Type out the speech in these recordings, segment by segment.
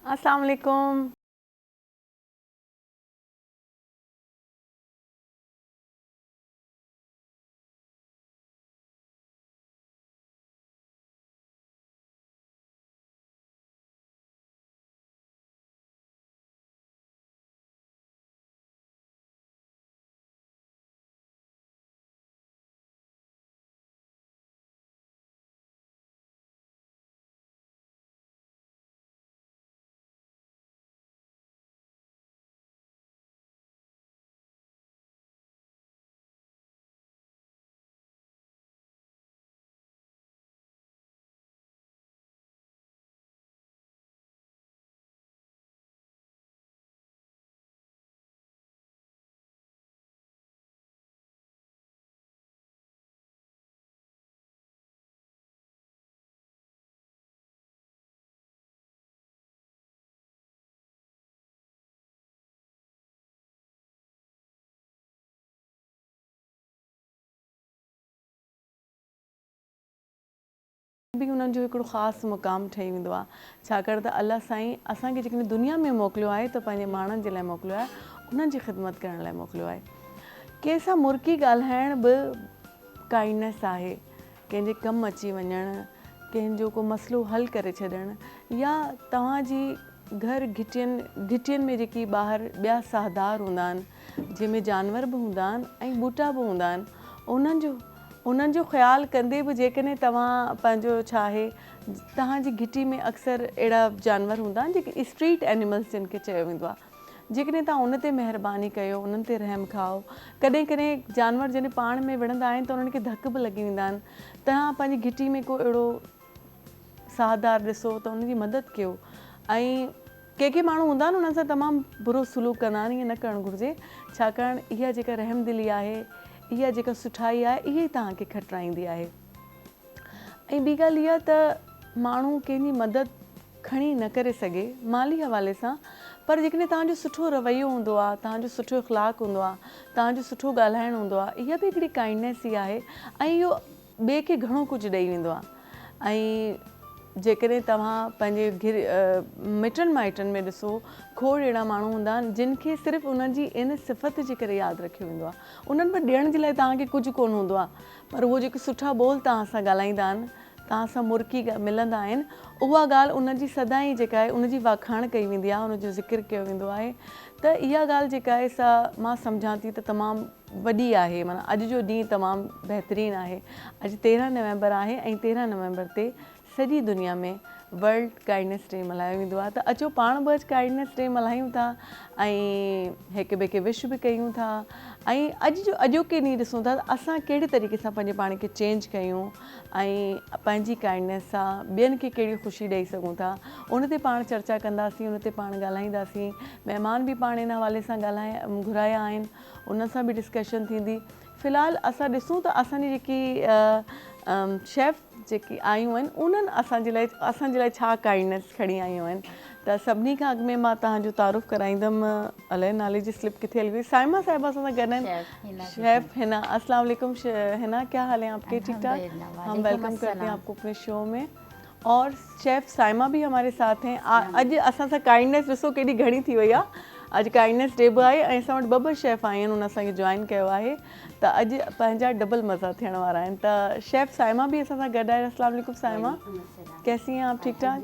अस्सलाम वालेकुम। भी उन्हनि जो हिकिड़ो ख़ासि मुक़ाम ठही वेंदो आहे, छाकाणि त अलाह साईं असांखे जेकॾहिं दुनिया में मोकिलियो आहे त पंहिंजे माण्हुनि जे लाइ मोकिलियो आहे, उन्हनि जी ख़िदमत करण लाइ मोकिलियो आहे। कंहिंसां मुर्की ॻाल्हाइण बि काइंडनेस आहे, कंहिंजे कमु अची वञणु, कंहिंजो को मसइलो हल करे छॾणु, या तव्हांजी घर घिटियुनि में जेकी ॿाहिरि ॿिया साहदार हूंदा आहिनि, जंहिंमें जानवर बि हूंदा आहिनि ऐं ॿूटा बि हूंदा आहिनि, उन्हनि जो ख़्यालु कंदे बि जेकॾहिं तव्हां पंहिंजो छा आहे, तव्हांजी घिटी में अक्सर अहिड़ा जानवर हूंदा आहिनि जेके स्ट्रीट एनिमल्स जिन खे चयो वेंदो आहे, जेकॾहिं तव्हां उन ते महिरबानी कयो, उन्हनि ते रहम खाओ, कॾहिं कॾहिं जानवर जॾहिं पाण में विढ़ंदा आहिनि त उन्हनि खे धक बि लॻी वेंदा आहिनि, तव्हां पंहिंजी घिटी में को अहिड़ो साहदार ॾिसो त उनजी मदद कयो। ऐं के माण्हू हूंदा आहिनि उन्हनि सां तमामु बुरो सलूक कंदा आहिनि, ईअं न करणु घुरिजे, छाकाणि इहा जेका रहमदिली आहे, इहा जेका सुठाई आहे, इहा ई तव्हांखे खटराईंदी आहे। ऐं ॿी ॻाल्हि इहा त माण्हू कंहिंजी मदद खणी न करे सघे माली हवाले सां, पर जेकॾहिं तव्हांजो सुठो रवैयो हूंदो आहे, तव्हांजो सुठो इख़्लाक़ हूंदो आहे, तव्हांजो सुठो ॻाल्हाइणु हूंदो आहे, इहा बि हिकिड़ी काइंडनेस ई आहे ऐं इहो ॿिए खे घणो कुझु ॾेई वेंदो आहे। ऐं जेकॾहिं तव्हां पंहिंजे मिटनि माइटनि में ॾिसो, खोड़ अहिड़ा माण्हू हूंदा आहिनि जिन खे सिर्फ़ु उन्हनि जी इन सिफ़त जे करे यादि रखियो वेंदो आहे, उन्हनि पर ॾियण जे लाइ तव्हांखे कुझु कोन हूंदो आहे, पर उहो जेके सुठा ॿोल तव्हां सां ॻाल्हाईंदा आहिनि, तव्हां सां मुर्की मिलंदा आहिनि, उहा ॻाल्हि उनजी सदाईं जेका आहे उनजी वाखाण कई वेंदी आहे, उनजो ज़िक्र कयो वेंदो आहे। त इहा ॻाल्हि जेका आहे सा मां सम्झां थी त तमामु वॾी आहे, माना अॼु जो ॾींहुं तमामु बहितरीनु आहे। अॼु 13 नवंबर आहे ऐं 13 नवंबर ते सॼी दुनिया में वर्ल्ड काइंडनेस डे मल्हायो वेंदो आहे। त अचो पाण बि अॼु काइंडनेस डे मल्हायूं था ऐं हिक ॿिए खे विश बि कयूं था, ऐं अॼु जो अॼोके ॾींहुं ॾिसूं था त असां कहिड़े तरीक़े सां पंहिंजे पाण खे चेंज कयूं ऐं पंहिंजी काइंडनेस सां ॿियनि खे कहिड़ी ख़ुशी ॾेई सघूं था, उन ते पाण चर्चा कंदासीं, उन ते पाण ॻाल्हाईंदासीं। महिमान बि पाण इन हवाले सां घुराया आहिनि, उन सां बि डिस्कशन थींदी। फ़िलहालु असां ॾिसूं त असांजी जेकी शेफ़ जेकी आयूं आहिनि, उन्हनि असांजे लाइ छा काइंडनेस खणी आयूं आहिनि। त सभिनी खां अॻु में मां तव्हांजो तारुफ़ कराईंदमि, अलाए नाले जी स्लिप किथे हली वई, साइमा साहिबा सां गॾु आहिनि, शेफ़ हिना। अस्सलाम वालेकुम हिना, क्या हाल है आपके? ठीक ठाक। हम वेलकम करते हैं आपको अपने शो में। और शेफ़ साइमा भी हमारे साथ हैं। अॼु असां सां काइंडनेस ॾिसो केॾी घणी थी वई आहे, अॼु काइंडनेस डे बि आहे ऐं असां वटि ॿ शेफ़ आहियूं आहिनि, उन असांखे जॉइन कयो आहे, त अॼु पंहिंजा डबल मज़ा थियण वारा आहिनि। त शेफ़ साइमा भी असां सां गॾु आहे। अस्सलाम वालेकुम साइमा, कैसी हैं आप? ठीक ठाक।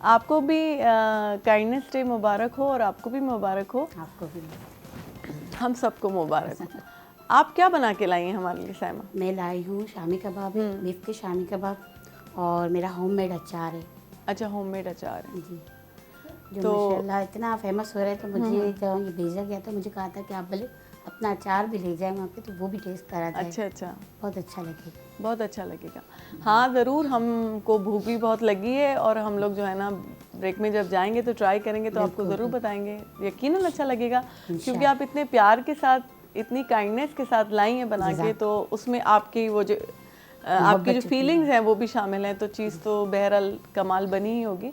आपको भी काइंडनेस डे मुबारक हो और आपको भी मुबारक हो। आपको भी। हम सबको मुबारक हो। आप क्या बना के लाई हैं हमारे लिए साइमा? मैं लाई हूँ शामी कबाब, बीफ के शामी कबाब, और मेरा होममेड अचार है। अच्छा, होममेड अचार है जी, जो माशाल्लाह इतना फेमस हो रहा है। तो मुझे जब ये भेजा गया तो मुझे कहा था कि आप भले अपना अचार भी ले जाएं वहाँ पे, तो वो भी टेस्ट करा जाए। अच्छा, बहुत अच्छा लगेगा, बहुत अच्छा लगेगा। हाँ ज़रूर, हमको भूख भी बहुत लगी है और हम लोग जो है ना ब्रेक में जब जाएंगे तो ट्राई करेंगे, तो आपको ज़रूर बताएंगे, यकीनन अच्छा लगेगा, क्योंकि आप इतने प्यार के साथ, इतनी काइंडनेस के साथ लाई हैं बना के, तो उसमें आपकी वो जो आपकी जो फीलिंग्स हैं वो भी शामिल हैं, तो चीज़ तो बहरहाल कमाल बनी ही होगी।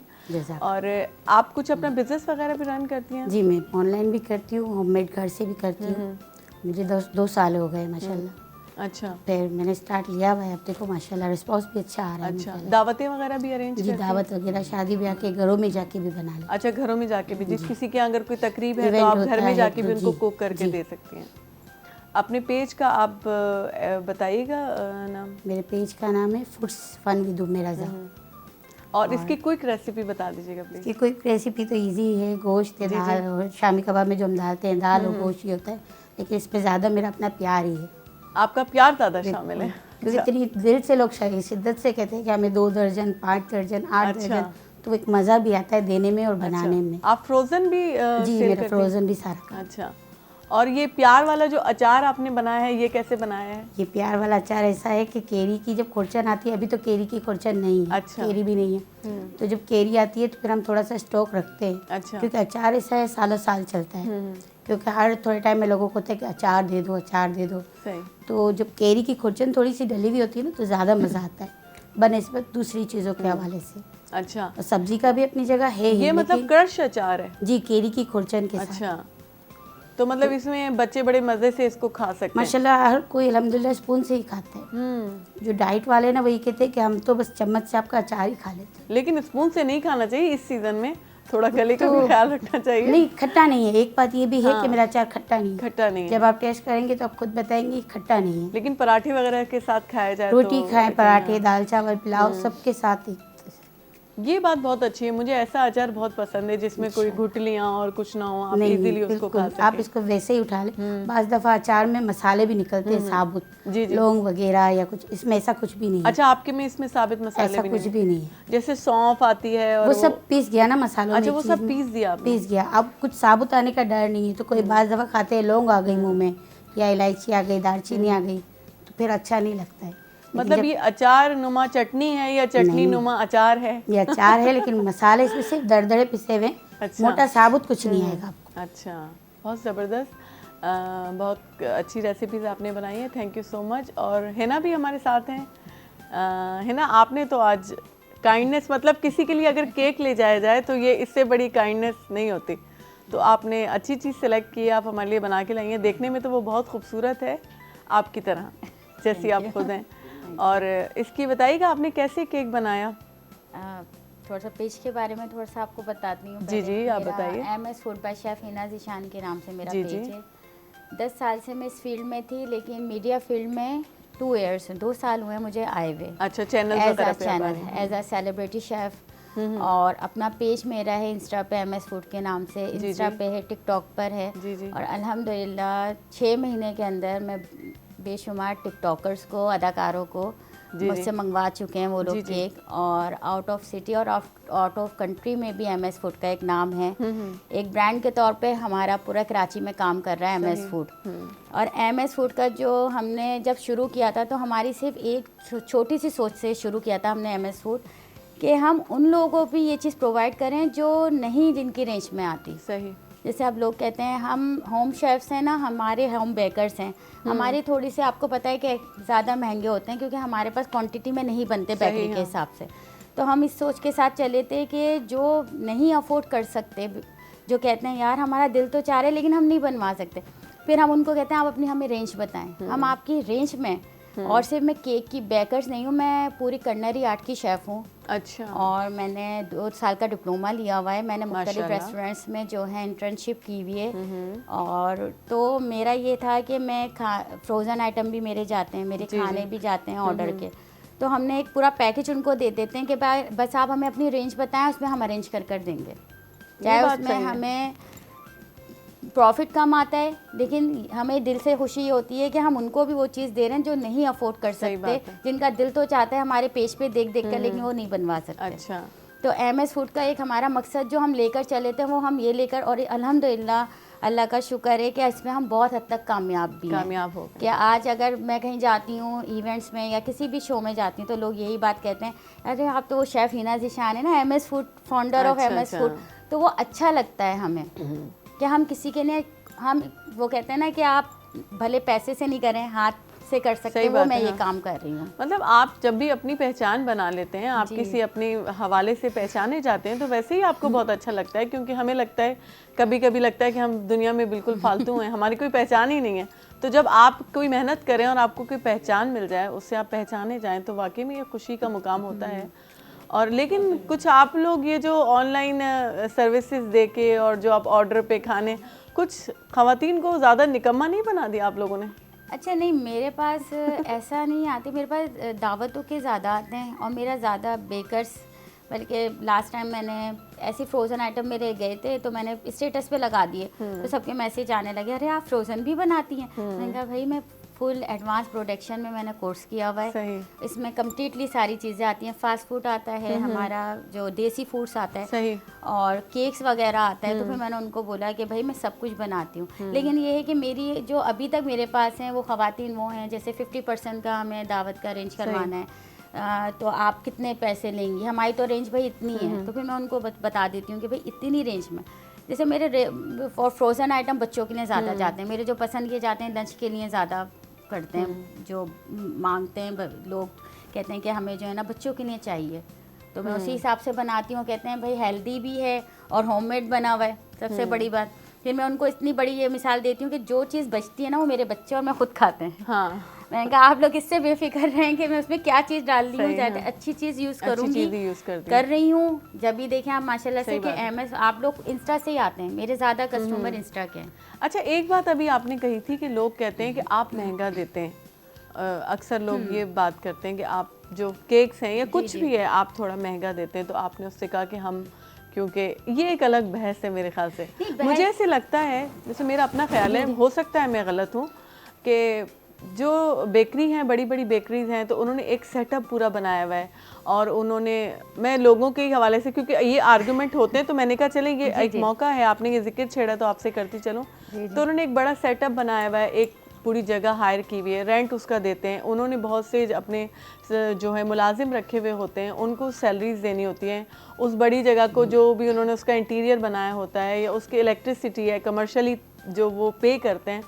और आप कुछ अपना बिजनेस वगैरह भी रन करती हैं? जी, मैं ऑनलाइन भी करती हूँ, होममेड घर से भी करती हूँ। मुझे 2 साल हो गए माशाल्लाह। अच्छा फिर मैंने स्टार्ट लिया हुआ है, अब देखो माशाल्लाह रिस्पॉन्स भी अच्छा आ रहा है। अच्छा, दावतें वगैरह भी अरेंज जी, करते हैं? दावत वगैरह शादी ब्याह के घरों में जाके भी बना लें। अच्छा, घरों में जाके भी, जिस किसी के अगर कोई तकरीब है तो इवेंट आप घर होता में है जाके तो भी उनको जी, कुक करके जी। दे सकती हैं। अपने पेज का आप बताइएगा नाम, मेरे पेज का नाम है फूड्स फन विद उम्मे रज़ा। और इसकी क्विक रेसिपी बता दीजिएगा प्लीज। इसकी कोई रेसिपी तो इजी है, गोश्त जी, दाल और शामी कबाब में जो हम डालते हैं दाल और गोश्त ही होता है, लेकिन इसमें ज़्यादा मेरा अपना प्यार ही है। आपका प्यार ज़्यादा शामिल है। क्योंकि इतनी दिल से लोग शिद्दत से कहते हैं कि हमें 2 दर्जन 5 दर्जन 8 अच्छा। दर्जन, तो एक मज़ा भी आता है देने में और बनाने में। आप फ्रोजन भी जी, सेल मेरा करती हैं? फ्रोज़न भी सारा काम। अच्छा, और ये प्यार वाला जो अचार आपने बनाया है, ये कैसे बनाया है? ये प्यार वाला अचार ऐसा है कि केरी की जब खुरचन आती है, अभी तो केरी की खुरचन नहीं है, अच्छा। केरी भी नहीं है, तो जब केरी आती है तो फिर हम थोड़ा सा स्टॉक रखते हैं। अच्छा। क्योंकि अचार ऐसा है सालों साल चलता है, क्योंकि हर थोड़े टाइम में लोगों को होता है कि अचार दे दो, अचार दे दो। सही। तो जब केरी की खुरचन थोड़ी सी डली हुई होती है ना, तो ज़्यादा मज़ा आता है बनिस्बत दूसरी चीज़ों के हवाले से। अच्छा, और सब्जी का भी अपनी जगह है ही, ये मतलब लेकिन क्रश अचार है? जी, केरी की खुरचन के साथ। अच्छा, तो मतलब इसमें बच्चे बड़े मज़े से इसको खा सकते हैं? माशाल्लाह हर कोई अल्हम्दुलिल्लाह स्पून से ही खाता है। जो डाइट वाले हैं ना, वही कहते हैं कि हम तो बस चम्मच से आपका अचार ही खा लेते हैं। लेकिन स्पून से नहीं खाना चाहिए इस सीजन में, थोड़ा गले का भी ख्याल रखना चाहिए। नहीं, खट्टा नहीं है। एक बात ये भी है कि मेरा अचार खट्टा नहीं है। खट्टा नहीं है, जब आप टेस्ट करेंगे तो आप खुद बताएंगे खट्टा नहीं है। लेकिन पराठे वगैरह के साथ खाया जाए रोटी तो खाएं, पराठे, दाल चावल, पुलाव सबके साथ ही। ये बात बहुत अच्छी है। मुझे ऐसा अचार बहुत पसंद है जिसमें कोई गुठलियाँ और कुछ ना हो, आप नहीं, इजीली उसको बिल्कुल, खा आप सकें। इसको वैसे ही उठा लें। बाज़ दफ़ा अचार में मसाले भी निकलते हैं साबुत, जी, जी। लौंग वगैरह या कुछ, इसमें ऐसा कुछ भी नहीं है। अच्छा, आपके में इसमें साबित मसाले ऐसा भी कुछ नहीं भी नहीं है। है? जैसे सौंफ आती है और वो सब पीस गया ना मसालों में। अच्छा, वो एक सब चीज़ में पीस दिया आपने? पीस गया। अब कुछ साबुत आने का डर नहीं है, तो कोई बाज़ दफ़ा खाते हैं लौंग आ गई मुंह में या इलायची आ गई, दालचीनी आ गई, तो फिर अच्छा नहीं लगता है। मतलब ये अचार नुमा चटनी है या चटनी नुमा अचार है? ये अचार है, लेकिन मसाले इसमें सिर्फ दरदरे पिसे हुए, अच्छा। मोटा साबुत कुछ नहीं आएगा आपको। अच्छा, बहुत ज़बरदस्त, बहुत अच्छी रेसिपीज़ आपने बनाई हैं, थैंक यू सो मच। और हिना भी हमारे साथ हैं। हिना, आपने तो आज काइंडनेस, मतलब किसी के लिए अगर केक ले जाया जाए तो ये इससे बड़ी काइंडनेस नहीं होती, तो आपने अच्छी चीज़ सेलेक्ट की, आप हमारे लिए बना के लाई हैं। देखने में तो वो बहुत खूबसूरत है, आपकी तरह, जैसी आप खुद हैं। और इसकी बताइएगा आपने कैसे केक बनाया? थोड़ा सा पेज के बारे में थोड़ा सा आपको बताती हूँ। जी, जी, आप बताइए। MS food by chef Hina Zeeshan के नाम से मेरा जी, पेज जी। है। 10 साल से मैं इस फील्ड में थी, लेकिन मीडिया फील्ड में 2 ईयर्स 2 साल हुए मुझे आए हुए। अच्छा, चैनल वगैरह पे आप आए हैं। As a celebrity chef. और अपना पेज मेरा है इंस्टा पे MS फूड के नाम से, इंस्टा पे है, टिकटॉक पर है। जी, जी। और अल्हम्दुलिल्लाह 6 महीने के अंदर मैं बेशुमार टिकटॉकर्स को, अदाकारों को मुझसे मंगवा चुके हैं वो लोग केक। और आउट ऑफ सिटी और आउट ऑफ कंट्री में भी MS फूड का एक नाम है। एक ब्रांड के तौर पे हमारा पूरा कराची में काम कर रहा है MS फूड। और MS फूड का जो हमने जब शुरू किया था, तो हमारी सिर्फ एक छोटी सी सोच से शुरू किया था हमने MS फूड, कि हम उन लोगों को भी ये चीज़ प्रोवाइड करें जो नहीं, जिनकी रेंज में आती। सही। जैसे आप लोग कहते हैं हम होम शेफ्स हैं ना, हमारे होम बेकर्स हैं, हमारी थोड़ी सी आपको पता है कि ज़्यादा महंगे होते हैं, क्योंकि हमारे पास क्वांटिटी में नहीं बनते बेकरी के हिसाब से। तो हम इस सोच के साथ चले थे कि जो नहीं अफोर्ड कर सकते, जो कहते हैं यार हमारा दिल तो चाह रहा है लेकिन हम नहीं बनवा सकते, फिर हम उनको कहते हैं आप अपनी हमें रेंज बताएं। हम आपकी रेंज में, और सिर्फ मैं केक की बेकर्स नहीं हूँ, मैं पूरी कर्नरी आर्ट की शेफ़ हूँ। अच्छा। और मैंने 2 साल का डिप्लोमा लिया हुआ है। मैंने मुख्तलिफ रेस्टोरेंट्स में जो है इंटर्नशिप की हुई है। और तो मेरा ये था कि मैं फ्रोज़न आइटम भी मेरे जाते हैं, मेरे खाने भी जाते हैं ऑर्डर के। तो हमने एक पूरा पैकेज उनको दे देते हैं कि बस आप हमें अपनी रेंज बताएं, उसमें हम अरेंज कर देंगे। चाहे उसमें हमें प्रॉफिट कम आता है, लेकिन हमें दिल से खुशी होती है कि हम उनको भी वो चीज़ दे रहे हैं जो नहीं अफोर्ड कर सकते, जिनका दिल तो चाहता है हमारे पेज पे देख देख कर, लेकिन वो नहीं बनवा सकते। अच्छा। तो MS फूड का एक हमारा मकसद जो हम लेकर चले थे, वो हम ये लेकर, और अल्हम्दुलिल्लाह अल्लाह का शुक्र है कि इसमें हम बहुत हद तक कामयाब भी कामयाब हो कि आज अगर मैं कहीं जाती हूँ इवेंट्स में या किसी भी शो में जाती हूँ, तो लोग यही बात कहते हैं, अरे आप तो वो शेफ़ हिना ज़ीशान है ना, MS food founder of MS food. तो वो अच्छा लगता है हमें कि हम किसी के लिए, हम वो कहते हैं ना कि आप भले पैसे से नहीं करें, हाथ سے کر سکتے ہیں وہ میں یہ کام کر رہی ہوں. مطلب آپ جب بھی اپنی پہچان بنا لیتے ہیں, آپ کسی اپنے حوالے سے پہچانے جاتے ہیں, تو ویسے ہی آپ کو بہت اچھا لگتا ہے, کیونکہ ہمیں لگتا ہے کبھی کبھی لگتا ہے کہ ہم دنیا میں بالکل فالتو ہیں, ہماری کوئی پہچان ہی نہیں ہے. تو جب آپ کوئی محنت کریں اور آپ کو کوئی پہچان مل جائے, اس سے آپ پہچانے جائیں, تو واقعی میں یہ خوشی کا مقام ہوتا ہے. اور لیکن کچھ آپ لوگ یہ جو آن لائن سروسز دے کے اور جو آپ آرڈر پہ کھانے, کچھ خواتین کو زیادہ نکمہ نہیں بنا دیا آپ لوگوں نے؟ اچھا نہیں, میرے پاس ایسا نہیں آتی, میرے پاس دعوتوں کے زیادہ آتے ہیں, اور میرا زیادہ بیکرس, بلکہ لاسٹ ٹائم میں نے ایسی فروزن آئٹم میرے گئے تھے تو میں نے اسٹیٹس پہ لگا دیے, تو سب کے میسیج آنے لگے, ارے آپ فروزن بھی بناتی ہیں. میں نے کہا بھائی میں فل ایڈوانس پروڈکشن میں نے کورس کیا ہوا ہے, اس میں کمپلیٹلی ساری چیزیں آتی ہیں. فاسٹ فوڈ آتا ہے, ہمارا جو دیسی فوڈس آتا ہے, اور کیکس وغیرہ آتا ہے. تو پھر میں نے ان کو بولا کہ بھائی میں سب کچھ بناتی ہوں, لیکن یہ ہے کہ میری جو ابھی تک میرے پاس ہیں وہ خواتین وہ ہیں جیسے 50% کا ہمیں دعوت کا ارینج کروانا ہے, تو آپ کتنے پیسے لیں گی, ہماری تو رینج بھائی اتنی ہے. تو پھر میں ان کو بتا دیتی ہوں کہ بھائی اتنی رینج میں, جیسے میرے فروزن آئٹم بچوں کے لیے زیادہ جاتے ہیں, میرے جو پسند کیے جاتے ہیں لنچ کے لیے زیادہ کرتے ہیں, جو مانگتے ہیں لوگ کہتے ہیں کہ ہمیں جو ہے نا بچوں کے لیے چاہیے, تو میں اسی حساب سے بناتی ہوں. کہتے ہیں بھائی ہیلدی بھی ہے اور ہوم میڈ بنا ہوا ہے, سب سے بڑی بات. پھر میں ان کو اتنی بڑی یہ مثال دیتی ہوں کہ جو چیز بچتی ہے نا وہ میرے بچے اور میں خود کھاتے ہیں. ہاں, میں نے کہا آپ لوگ اس سے بے فکر رہیں کہ میں اس میں کیا چیز ڈال رہی ہوں, چاہتے اچھی چیز یوز کروں گی, کر رہی ہوں. جب بھی دیکھیں آپ ماشاء اللہ سے کہ آپ لوگ انسٹا سے ہی آتے ہیں, میرے زیادہ کسٹمر انسٹا کے ہیں. اچھا, ایک بات ابھی آپ نے کہی تھی کہ لوگ کہتے ہیں کہ آپ مہنگا دیتے ہیں. اکثر لوگ یہ بات کرتے ہیں کہ آپ جو کیکس ہیں یا کچھ بھی ہے آپ تھوڑا مہنگا دیتے ہیں. تو آپ نے اس سے کہا کہ ہم, کیونکہ یہ ایک الگ بحث ہے میرے خیال سے. مجھے ایسے لگتا ہے, جیسے میرا اپنا خیال ہے, ہو سکتا ہے میں غلط ہوں, کہ جو بیکری ہیں, بڑی بڑی بیکریز ہیں, تو انہوں نے ایک سیٹ اپ پورا بنایا ہوا ہے, اور انہوں نے, میں لوگوں کے حوالے سے, کیونکہ یہ آرگومنٹ ہوتے ہیں, تو میں نے کہا چلیں یہ ایک موقع ہے, آپ نے یہ ذکر چھیڑا تو آپ سے کرتی چلوں. تو انہوں نے ایک بڑا سیٹ اپ بنایا ہوا ہے, ایک پوری جگہ ہائر کی ہوئی ہے, رینٹ اس کا دیتے ہیں. انہوں نے بہت سے اپنے جو ہے ملازم رکھے ہوئے ہوتے ہیں, ان کو سیلریز دینی ہوتی ہیں. اس بڑی جگہ کو جو بھی انہوں نے اس کا انٹیریئر بنایا ہوتا ہے, یا اس کی الیکٹریسٹی ہے, کمرشلی جو وہ پے کرتے ہیں.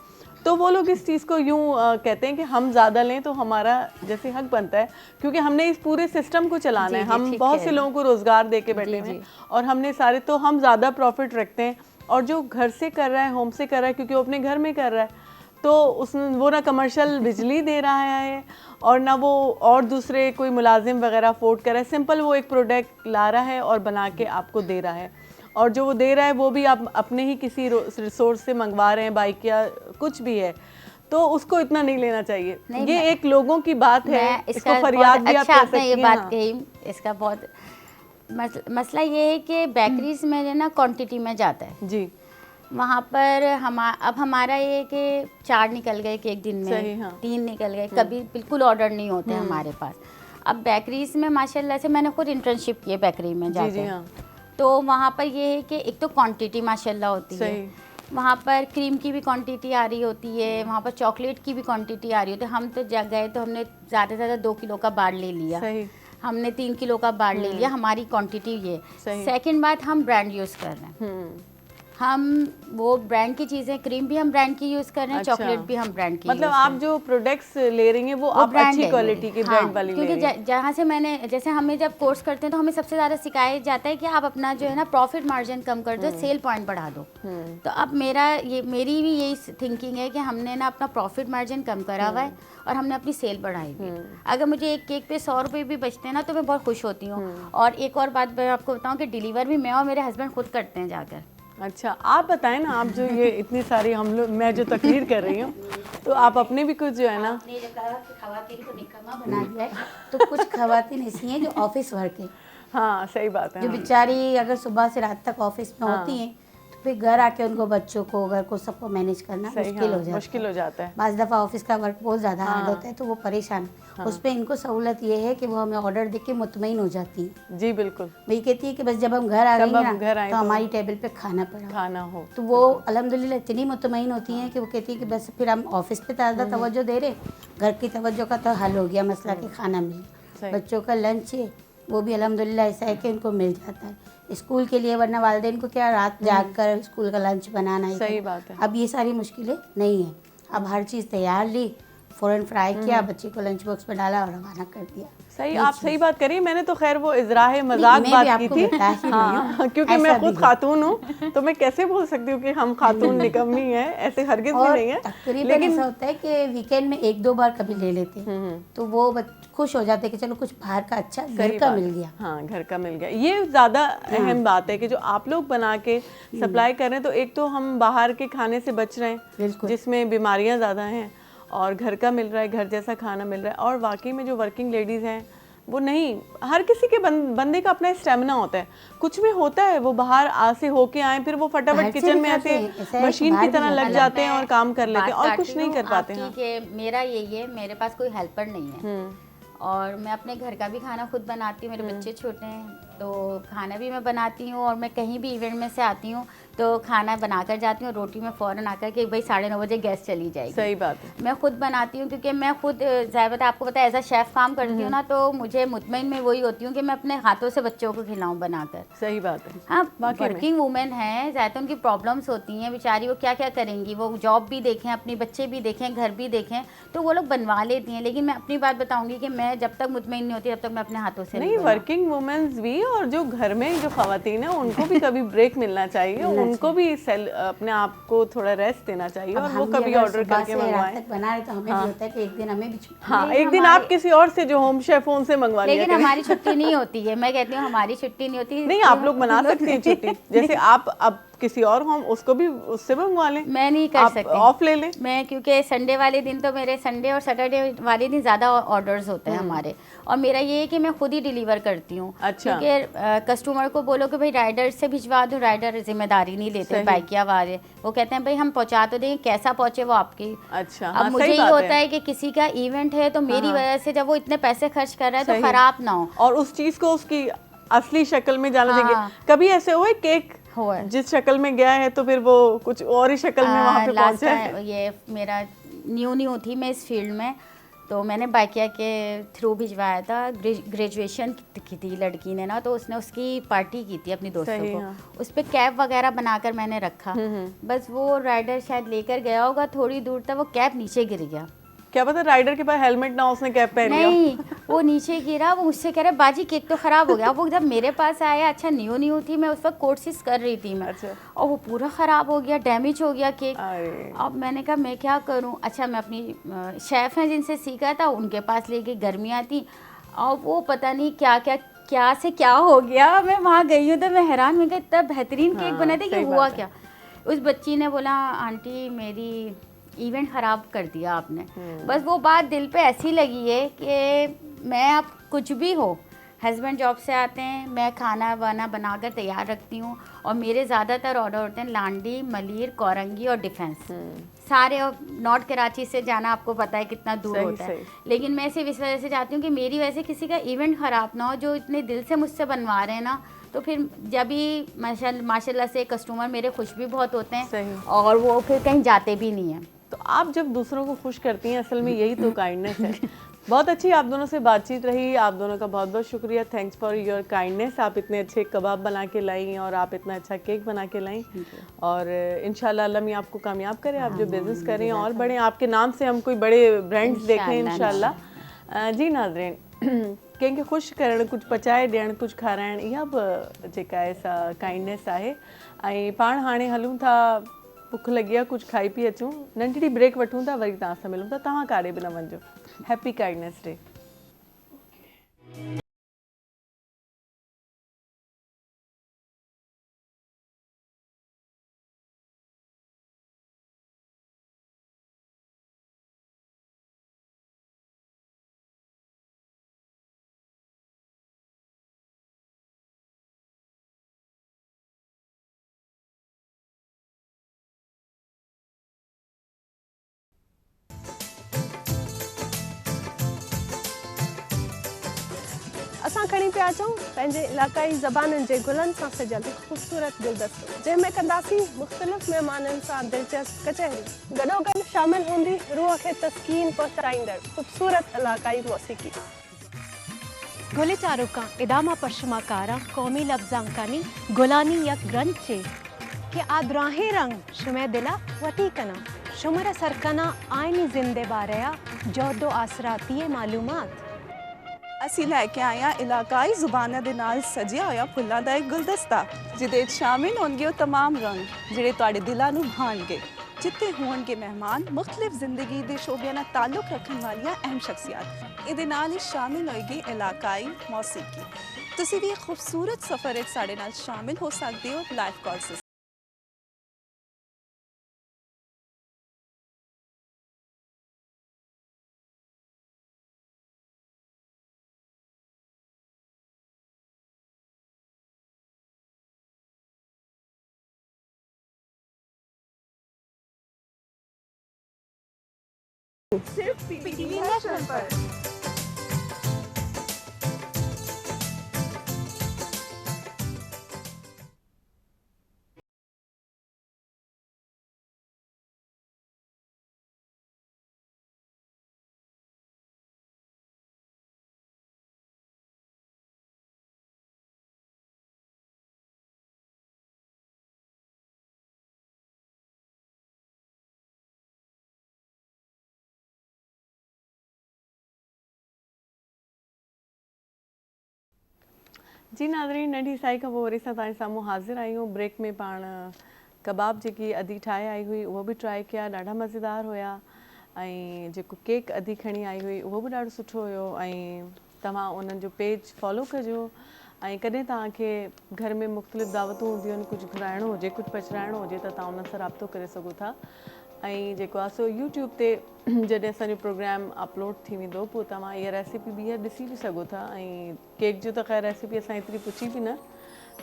تو وہ لوگ اس چیز کو یوں کہتے ہیں کہ ہم زیادہ لیں تو ہمارا جیسے حق بنتا ہے, کیونکہ ہم نے اس پورے سسٹم کو چلانا ہے, ہم بہت سے لوگوں کو روزگار دے کے بیٹھے ہیں, اور ہم نے سارے, تو ہم زیادہ پروفٹ رکھتے ہیں. اور جو گھر سے کر رہا ہے, ہوم سے کر رہا ہے, کیونکہ وہ اپنے گھر میں کر رہا ہے, تو وہ نہ کمرشل بجلی دے رہا ہے, اور نہ وہ اور دوسرے کوئی ملازم وغیرہ افورڈ کر رہا ہے. سمپل وہ ایک پروڈکٹ لا رہا ہے اور بنا کے آپ کو دے رہا ہے, اور جو وہ دے رہا ہے وہ بھی آپ اپنے ہی کسی ریسورس سے منگوا رہے ہیں, بائک یا کچھ بھی ہے. تو اس کو اتنا نہیں لینا چاہیے. یہ ایک لوگوں کی بات ہے, اس کو فریاد بھی آپ کہہ سکتی ہیں. یہ بات کہی, اس کا بہت مسئلہ یہ ہے کہ بیکریز میں جو نا کوانٹٹی میں جاتا ہے. جی, وہاں پر اب ہمارا یہ کہ 4 نکل گئے کہ ایک دن میں 3 نکل گئے, کبھی بالکل آرڈر نہیں ہوتے ہمارے پاس. اب بیکریز میں ماشاء اللہ سے میں نے خود انٹرنشپ کی ہے بیکری میں جا کے, تو وہاں پر یہ ہے کہ ایک تو کوانٹٹی ماشاء اللہ ہوتی ہے, وہاں پر کریم کی بھی کوانٹٹی آ رہی ہوتی ہے, وہاں پر چاکلیٹ کی بھی کوانٹٹی آ رہی ہوتی ہے. ہم تو گئے تو ہم نے زیادہ سے زیادہ 2 کلو کا بار لے لیا, ہم نے 3 کلو کا بار لے لیا. ہماری کوانٹٹی یہ. سیکنڈ بات, ہم برانڈ یوز کر رہے ہیں, ہم وہ برانڈ کی چیزیں, کریم بھی ہم برانڈ کی یوز کر رہے ہیں, چاکلیٹ بھی ہم برانڈ کی. مطلب آپ جو پروڈکٹس لے رہی ہیں وہ آپ اچھی کوالٹی کی برانڈ والی لے رہی ہیں. کیونکہ جہاں سے میں نے, جیسے ہمیں جب کورس کرتے ہیں تو ہمیں سب سے زیادہ سکھایا جاتا ہے کہ آپ اپنا جو ہے نا پروفٹ مارجن کم کر دو, سیل پوائنٹ بڑھا دو. تو اب میری بھی یہی تھنکنگ ہے کہ ہم نے نا اپنا پروفٹ مارجن کم کرا ہوا ہے اور ہم نے اپنی سیل بڑھائی ہوئی. اگر مجھے ایک کیک پہ 100 روپے بھی بچتے ہیں نا تو میں بہت خوش ہوتی ہوں. اور ایک اور بات میں آپ کو بتاؤں کہ ڈیلیور بھی میں اور میرے ہسبینڈ خود کرتے ہیں جا کر. اچھا, آپ بتائیں نا, آپ جو یہ اتنی ساری ہم لوگ, میں جو تقریر کر رہی ہوں, تو آپ اپنے بھی کچھ جو ہے نا, نے جو کہا کہ خواتین کو نکما بنا دیا ہے, تو کچھ خواتین ایسی ہیں جو آفس ورک ہیں. ہاں صحیح بات ہے, جو بیچاری اگر صبح سے رات تک آفس میں ہوتی ہیں, تو پھر گھر آ کے ان کو بچوں کو, گھر کو, سب کو مینیج کرنا مشکل ہو جاتا ہے. بعض دفعہ آفس کا ورک بہت زیادہ ہارڈ ہوتا ہے, تو وہ پریشان. اس پہ ان کو سہولت یہ ہے کہ وہ ہمیں آرڈر دے کے مطمئن ہو جاتی ہیں. جی بالکل, وہی کہتی ہے کہ بس جب ہم گھر آ گئے نا تو ہماری ٹیبل پہ کھانا ہو. تو وہ الحمدللہ اتنی مطمئن ہوتی ہیں کہ وہ کہتی ہے کہ بس پھر ہم آفس پہ زیادہ توجہ دے رہے, گھر کی توجہ کا تو حل ہو گیا مسئلہ کہ کھانا ملے. بچوں کا لنچ ہے وہ بھی الحمدللہ ایسا ہے کہ ان کو مل جاتا ہے. اسکول کے لیے, ورنہ والدین کو کیا رات جاگ کر اسکول کا لنچ بنانا ہے. صحیح بات ہے. اب یہ ساری مشکلیں نہیں ہیں, اب ہر چیز تیار لی, फ़ौरन फ्राई किया, बच्ची को लंच बॉक्स में डाला और रवाना कर दिया। सही, आप सही बात करिए। मैंने तो खैर वो इजराह मजाक बात की थी, हाँ, क्योंकि मैं खुद खातून हूँ तो मैं कैसे बोल सकती हूँ कि हम खातून निकम्मी हैं, ऐसे हरगिज भी नहीं है। तकरीबन ऐसा होता है कि वीकेंड में 1-2 बार कभी ले लेते हैं तो वो खुश हो जाते हैं कि चलो कुछ बाहर का अच्छा घर का मिल गया। हाँ, घर का मिल गया, ये ज़्यादा अहम बात है कि जो आप लोग बना के सप्लाई कर रहे हैं तो एक तो हम बाहर के खाने से बच रहे हैं जिसमें बीमारियाँ ज़्यादा हैं, और घर का मिल रहा है, घर जैसा खाना मिल रहा है। और वाकई में जो वर्किंग लेडीज़ हैं वो नहीं, हर किसी के बंदे का अपना स्टेमिना होता है, कुछ भी होता है वो बाहर से होके आए फिर वो फटाफट किचन में ऐसे मशीन की तरह लग जाते हैं और काम कर लेते हैं और कुछ नहीं कर पाते हैं। कि मेरा यही है, मेरे पास कोई हेल्पर नहीं है और मैं अपने घर का भी खाना खुद बनाती हूँ। मेरे बच्चे छोटे हैं तो खाना भी मैं बनाती हूँ, और मैं कहीं भी इवेंट में से आती हूँ तो खाना बनाकर जाती हूँ, रोटी में फ़ौरन आकर के भाई 9:30 बजे गैस चली जाएगी। सही बात है। मैं खुद बनाती हूँ क्योंकि मैं खुद ज़ाहिर आपको पता है एज अ शेफ़ काम करती हूँ ना, तो मुझे मुतमईन में वही होती हूँ कि मैं अपने हाथों से बच्चों को खिलाऊँ बनाकर। सही बात है। हाँ, वर्किंग वूमेन हैं, ज़्यादा उनकी प्रॉब्लम्स होती हैं बेचारी, वो क्या क्या करेंगी, वो जॉब भी देखें, अपने बच्चे भी देखें, घर भी देखें, तो वो लोग बनवा लेती हैं। लेकिन मैं अपनी बात बताऊँगी कि मैं जब तक मुतमईन नहीं होती तब तक मैं अपने हाथों से नहीं, वर्किंग वुमेन्स भी और जो घर में जो खवातीन है उनको भी कभी ब्रेक मिलना चाहिए, उनको भी अपने आप को थोड़ा रेस्ट देना चाहिए और वो कभी ऑर्डर करके मंगवाएं। बना रहे तो हमें भी होता है कि एक दिन हमें भी छुट्टी, हाँ, एक दिन आप किसी और से जो होम शेफ हो उनसे मंगवा लिया। लेकिन हमारी छुट्टी नहीं होती है, मैं कहती हूँ हमारी छुट्टी नहीं होती। नहीं, आप लोग बना सकती हैं छुट्टी, जैसे आप अब किसी और होम उसको भी उससे मंगवा लें, मैं नहीं कर सकती, ऑफ ले लें। मैं क्योंकि संडे वाले दिन तो मेरे संडे और सैटरडे वाले दिन ज़्यादा ऑर्डर्स होते हैं हमारे, और मेरा ये है कि मैं खुद ही डिलीवर करती हूँ। अच्छा। क्योंकि कस्टमर को बोलो कि भाई राइडर से भिजवा दो, राइडर जिम्मेदारी नहीं लेते बाइकिया वाले, वो कहते हैं भाई हम पहुँचा तो देंगे, कैसा पहुँचे वो आपकी। अच्छा। अब मुझे ये होता है कि किसी का इवेंट है तो मेरी वजह से जब वो इतने पैसे खर्च कर रहा है तो खराब ना हो, और उस चीज़ को उसकी असली शक्ल में जाना चाहिए। कभी ऐसे हुए केक जिस शक्ल में गया है तो फिर वो कुछ और ही शक्ल में वहाँ पे पहुँचा है? ये मेरा न्यू थी मैं इस फील्ड में, तो मैंने बाइकिया के थ्रू भिजवाया था। ग्रेजुएशन की थी लड़की ने ना, तो उसने उसकी पार्टी की थी अपनी दोस्तों को, उस पर कैप वगैरह बनाकर मैंने रखा, बस वो राइडर शायद लेकर गया होगा, थोड़ी दूर तक वो कैप नीचे गिर गया। क्या पता राइडर के पास हेलमेट ना, उसने कैप पहन लिया। नहीं, वो नीचे गिरा, वो मुझसे कह रहा बाजी केक तो खराब हो गया। वो जब मेरे पास आया, अच्छा न्यू थी मैं उस वक्त कोर्सेज कर रही थी मैं, अच्छा। और वो पूरा ख़राब हो गया, डैमेज हो गया केक। अब मैंने कहा मैं क्या करूं, अच्छा मैं अपनी शेफ़ हैं जिनसे सीखा था उनके पास लेके, गर्मियाँ थी और वो पता नहीं क्या से क्या हो गया, मैं वहाँ गई हूँ तो मैं हैरान, मैं कहा इतना बेहतरीन केक बना था, ये हुआ क्या। उस बच्ची ने बोला आंटी मेरी इवेंट ख़राब कर दिया आपने। बस वो बात दिल पे ऐसी लगी है कि मैं अब कुछ भी हो, हस्बैंड जॉब से आते हैं, मैं खाना वाना बनाकर तैयार रखती हूँ, और मेरे ज़्यादातर ऑर्डर होते हैं लांडी, मलीर, कोरंगी और डिफेंस, सारे। और नॉर्थ कराची से जाना आपको पता है कितना दूर होता है, लेकिन मैं सिर्फ इस वजह से चाहती हूँ कि मेरी वजह से किसी का इवेंट ख़राब ना हो, जो इतने दिल से मुझसे बनवा रहे हैं ना, तो फिर जब भी माशाल्लाह से कस्टमर मेरे खुश भी बहुत होते हैं और वो फिर कहीं जाते भी नहीं हैं। तो आप जब दूसरों को खुश करती हैं, असल में यही तो काइंडनेस है। बहुत अच्छी आप दोनों से बातचीत रही, आप दोनों का बहुत बहुत शुक्रिया, थैंक्स फॉर योर काइंडनेस। आप इतने अच्छे कबाब बना के लाई और आप इतना अच्छा केक बना के लाई, और इंशाल्लाह अल्लाह मियां आपको कामयाब करे, आप जो बिज़नेस कर रही हैं और बढ़े, आपके नाम से हम कोई बड़े ब्रांड्स देखें इंशाल्लाह। जी नाज़रीन, कंहिंखे ख़ुशि करणु, कुझु पचाए ॾियणु, कुझु खाराइणु, इहा बि जेका आहे सा काइंडनेस आहे। ऐं पाण हाणे हलूं था, भुख लगी है, कुछ खाई पी अचूं, नंढड़ी ब्रेक वठूं था, वरी तव्हां सां मिलूं था। तव्हां काॾे बि न वञिजो। Happy kindness day. असां खणी पिया अचूं पंहिंजे इलाक़ाई ज़बानुनि जे गुलनि सां सजियल ख़ूबसूरत गुलदस्तो, जंहिंमें कंदासीं मुख़्तलिफ़ महिमाननि सां दिलचस्प कचहरी। गॾोगॾु शामिल हूंदी रूह खे तस्कीन पहुचाईंदड़ ख़ूबसूरत इलाक़ाई मौसीक़ी। गुले चारुका इदामा पश्चिमाकारा कौमी लफ्जांकानी गुलानी यक ग्रंथ चे के आदराहे रंग शुमे दिला वती कना شمر سرکنا آئینی زندے باریا جودو آسراتی معلومات ਅਸੀਂ ਲੈ ਕੇ ਆਏ ਹਾਂ ਇਲਾਕਾਈ ਜ਼ੁਬਾਨਾਂ ਦੇ ਨਾਲ ਸਜਿਆ ਹੋਇਆ ਫੁੱਲਾਂ ਦਾ ਇੱਕ ਗੁਲਦਸਤਾ ਜਿਹਦੇ ਵਿੱਚ ਸ਼ਾਮਿਲ ਹੋਣਗੇ ਉਹ तमाम ਰੰਗ ਜਿਹੜੇ ਤੁਹਾਡੇ ਦਿਲਾਂ ਨੂੰ ਭਾਣਗੇ ਜਿੱਥੇ ਹੋਣਗੇ ਮਹਿਮਾਨ ਮੁxtਲਿਫ ਜ਼ਿੰਦਗੀ ਦੇ ਸ਼ੋਬਿਆਂ ਨਾਲ ਤਾਲੁਕ ਰੱਖਣ ਵਾਲੀਆਂ ਅਹਿਮ ਸ਼ਖਸੀਅਤ ਇਹਦੇ ਨਾਲ ਹੀ ਸ਼ਾਮਿਲ ਹੋਏਗੀ ਇਲਾਕਾਈ ਮੌਸੀਕੀ ਤੁਸੀਂ ਵੀ ਇੱਕ ਖੂਬਸੂਰਤ ਸਫ਼ਰ ਵਿੱਚ ਸਾਡੇ ਨਾਲ ਸ਼ਾਮਿਲ ਹੋ ਸਕਦੇ ਹੋ ਲਾਈਵ ਕੋਰਸਿਸ صرف پی ٹی وی نیشنل پر जी नाज़रीन नंढी साई खां पोइ वरी असां तव्हांजे साम्हूं हाज़िर आहियूं ब्रेक में पाण कबाब जेकी अदी ठाहे आई हुई उहो बि ट्राई कया ॾाढा मज़ेदार हुया ऐं जेको केक अदी खणी आई हुई उहो बि ॾाढो सुठो हुयो ऐं तव्हां उन्हनि जो पेज फॉलो कजो ऐं कॾहिं तव्हांखे घर में मुख़्तलिफ़ दावतूं हूंदियूं आहिनि कुझु घुराइणो हुजे कुझु पचराइणो हुजे त तव्हां उन्हनि सां राब्तो करे सघो था ऐं जेको आहे सो यूट्यूब ते जॾहिं असांजो प्रोग्राम अपलोड थी वेंदो पोइ तव्हां इहा रेसिपी ॿीहर ॾिसी बि सघो था ऐं केक जो त ख़ैर रेसिपी असां एतिरी पुछी बि न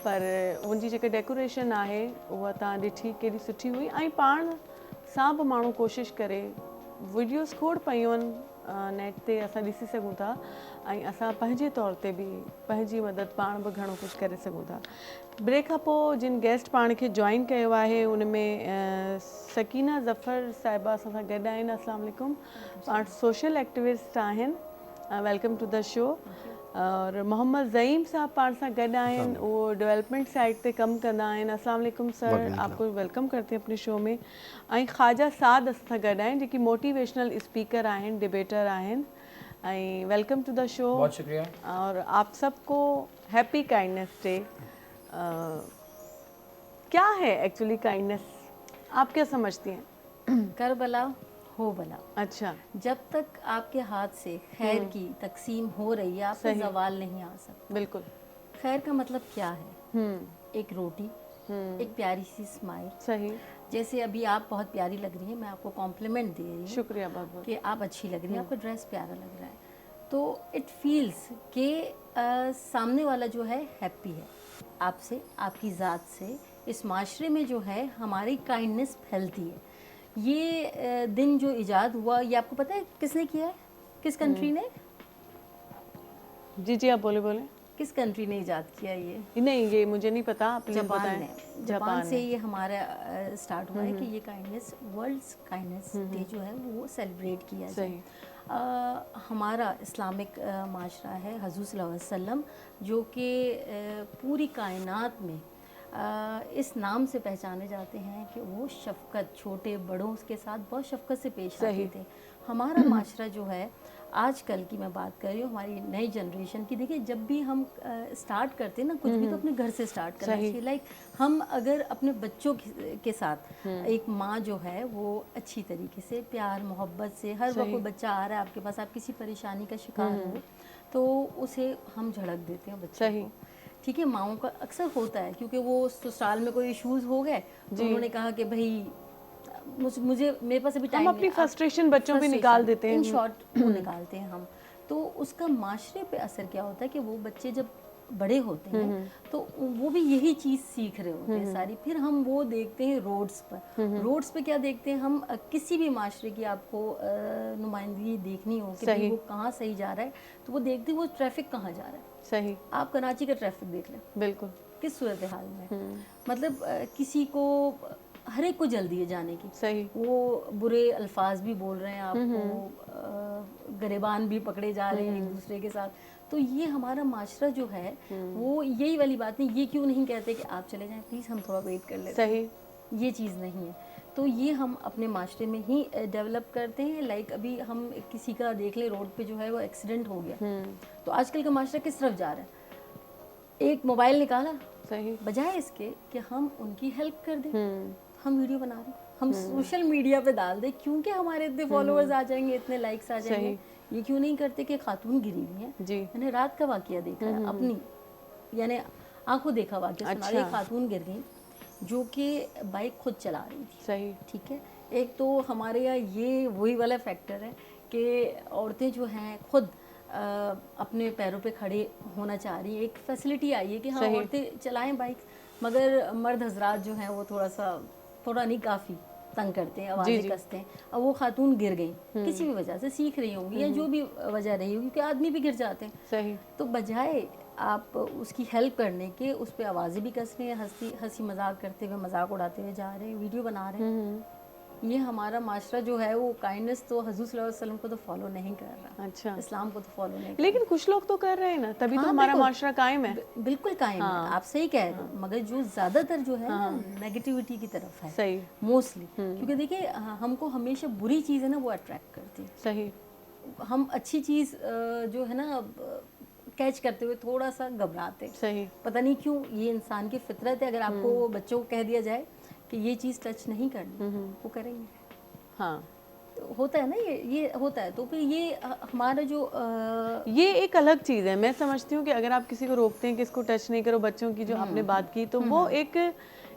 पर उनजी जेका डेकोरेशन आहे उहा तव्हां ॾिठी केॾी सुठी हुई ऐं पाण सां बि माण्हू कोशिशि करे वीडियोस खोड़ पयूं आहिनि नेट ते असां ॾिसी सघूं था ऐं असां पंहिंजे तौर ते बि पंहिंजी मदद पाण बि घणो कुझु करे सघूं था ब्रेक खां पोइ जिन गेस्ट पाण खे जॉइन कयो आहे उन में सकीना ज़फ़र साहिबा असां सां गॾु आहिनि अस्सलाम वालेकुम पाण सोशल एक्टिविस्ट आहिनि वेलकम टू द शो और मोहम्मद ज़ईम साहब पाण सां गॾु आहिनि उहो डेवलपमेंट साइड ते कमु कंदा आहिनि अस्सलाम वालेकुम सर आपको वेलकम करते हैं अपने शो में ऐं ख्वाजा साद असां सां गॾु आहिनि जेकी मोटिवेशनल स्पीकर आहिनि डिबेटर आहिनि ऐं वेलकम टू द शो बहुत शुक्रिया और आप सबको हैप्पी काइंडनेस डे क्या है एक्चुअली काइंडनेस आप क्या समझती हैं कर भला हो भला अच्छा जब तक आपके हाथ से खैर की तकसीम हो रही है आप पे ज़वाल नहीं आ सकता बिल्कुल खैर का मतलब क्या है एक रोटी एक प्यारी सी स्माइल सही जैसे अभी आप बहुत प्यारी लग रही हैं मैं आपको कॉम्प्लीमेंट दे रही हूँ शुक्रिया बहुत बहुत कि आप अच्छी लग रही हैं आपका ड्रेस प्यारा लग रहा है तो इट फील्स कि सामने वाला जो है हैप्पी है आपसे आपकी ज़ात से इस माशरे में जो है हमारी काइंडनेस फैलती है ये दिन जो इजाद हुआ ये आपको पता है किसने किया है किस कंट्री ने जी जी आप बोले बोले किस कंट्री ने इजाद किया ये नहीं ये मुझे नहीं पता आप प्लीज जापान बताएं ने जापान से ये हमारा स्टार्ट हुआ है कि ये काइंडनेस वर्ल्ड्स काइंडनेस डे जो है वो सेलिब्रेट किया जाए हमारा इस्लामिक माशरा है हज़ूर सल्लल्लाहु अलैहि वसल्लम जो कि पूरी कायनात में इस नाम से पहचाने जाते हैं कि वो शफ़क़त छोटे बड़ों के साथ बहुत शफ़क़त से पेश आते थे हमारा माशरा जो है आजकल की मैं बात कर रही हूँ हमारी नई जनरेशन की देखिए जब भी हम स्टार्ट करते हैं ना कुछ भी तो अपने घर से स्टार्ट करना चाहिए लाइक हम अगर अपने बच्चों के साथ एक माँ जो है वो अच्छी तरीके से प्यार मोहब्बत से हर वक्त कोई बच्चा आ रहा है आपके पास आप किसी परेशानी का शिकार हो तो उसे हम झड़क देते हैं बच्चे को ठीक है माओं का अक्सर होता है क्योंकि वो ससुराल में कोई इश्यूज हो गए तो उन्होंने कहा कि भाई मुझे मेरे पास अभी टाइम हम अपनी फ्रस्ट्रेशन बच्चों पे निकाल देते हैं इन शॉर्ट वो निकालते हैं हम तो उसका माशरे पे असर क्या होता है कि वो बच्चे जब बड़े होते हैं तो वो भी यही चीज़ सीख रहे होते हैं सारी फिर हम वो देखते हैं रोड्स पे क्या देखते हैं हम किसी भी माशरे की आपको नुमाइंदगी देखनी हो कि भाई वो कहाँ सही जा रहा है तो वो देखते हैं वो ट्रैफिक कहाँ जा रहा है सही आप कराची का ट्रैफिक देख लें बिल्कुल किस सूरत हाल में मतलब किसी को हर एक को जल्दी है जाने की सही वो बुरे अल्फाज भी बोल रहे हैं आपको गरेबान भी पकड़े जा रहे हैं एक दूसरे के साथ तो ये हमारा माशरा जो है वो यही वाली बात नहीं ये क्यों नहीं कहते कि आप चले जाएं प्लीज़ हम थोड़ा वेट कर लेते सही ये चीज़ नहीं है تو یہ ہم اپنے معاشرے میں ہی ڈیولپ کرتے ہیں. لائک ابھی ہم کسی کا دیکھ لیں روڈ پہ جو ہے وہ ایکسیڈنٹ ہو گیا, تو آج کل کا معاشرہ کس طرف جا رہا ہے؟ ایک موبائل نکالا, صحیح, بجائے اس کے کہ ہم ان کی ہیلپ کر دیں, ہم ویڈیو بنا رہے ہیں, ہم سوشل میڈیا پہ ڈال دیں, کیونکہ ہمارے اتنے فالوورز آ جائیں گے, اتنے لائکس آ جائیں گے. یہ کیوں نہیں کرتے کہ خاتون گری ہوئی ہیں, جی, میں نے رات کا واقعہ دیکھا ہے اپنی, یعنی آنکھوں دیکھا واقعہ سنا رہی, خاتون گر گئی جو کہ بائک خود چلا رہی تھی. صحیح, ٹھیک ہے, ایک تو ہمارے یہاں یہ وہی والا فیکٹر ہے کہ عورتیں جو ہیں خود اپنے پیروں پہ کھڑے ہونا چاہ رہی ہیں. ایک فیسلٹی آئی ہے کہ ہاں عورتیں چلائیں بائک, مگر مرد حضرات جو ہیں وہ تھوڑا نہیں کافی تنگ کرتے ہیں, آوازیں کستے ہیں. اب وہ خاتون گر گئیں کسی بھی وجہ سے, سیکھ رہی ہوں گی یا جو بھی وجہ رہی ہوگی, کیونکہ آدمی بھی گر جاتے ہیں. صحیح, تو بجائے آپ اس کی ہیلپ کرنے کے اس پہ آوازیں بھی کس رہے ہیں, ہنسی مذاق کرتے ہوئے, مذاق اڑاتے ہوئے جا رہے ہیں, ویڈیو بنا رہے ہیں. یہ ہمارا معاشرہ جو ہے وہ کائنڈنس تو حضور صلی اللہ علیہ وسلم کو تو فالو نہیں کر رہا, اچھا, اسلام کو تو فالو نہیں کر لیکن کچھ لوگ تو کر رہے ہیں نا, تبھی تو ہمارا معاشرہ قائم ہے. بالکل قائم ہے, آپ صحیح کہہ رہے ہیں, مگر جو زیادہ تر جو ہے نیگیٹیوٹی کی طرف ہے. صحیح, موسٹلی, کیونکہ دیکھیں ہم کو ہمیشہ بری چیز ہے نا وہ اٹریکٹ کرتی ہے. صحیح, ہم اچھی چیز جو ہے نا کیچ کرتے ہوئے تھوڑا سا گھبراتے ہیں. صحیح, پتہ نہیں کیوں, یہ انسان کی فطرت ہے. اگر آپ کو بچوں کو کہہ دیا جائے کہ یہ چیز ٹچ نہیں کرنی, وہ کریں گے. ہاں, ہوتا ہے نا, یہ ہوتا ہے. تو پھر یہ ہمارا جو یہ ایک الگ چیز ہے. میں سمجھتی ہوں کہ اگر آپ کسی کو روکتے ہیں کہ اس کو ٹچ نہیں کرو, بچوں کی جو آپ نے بات کی, تو وہ ایک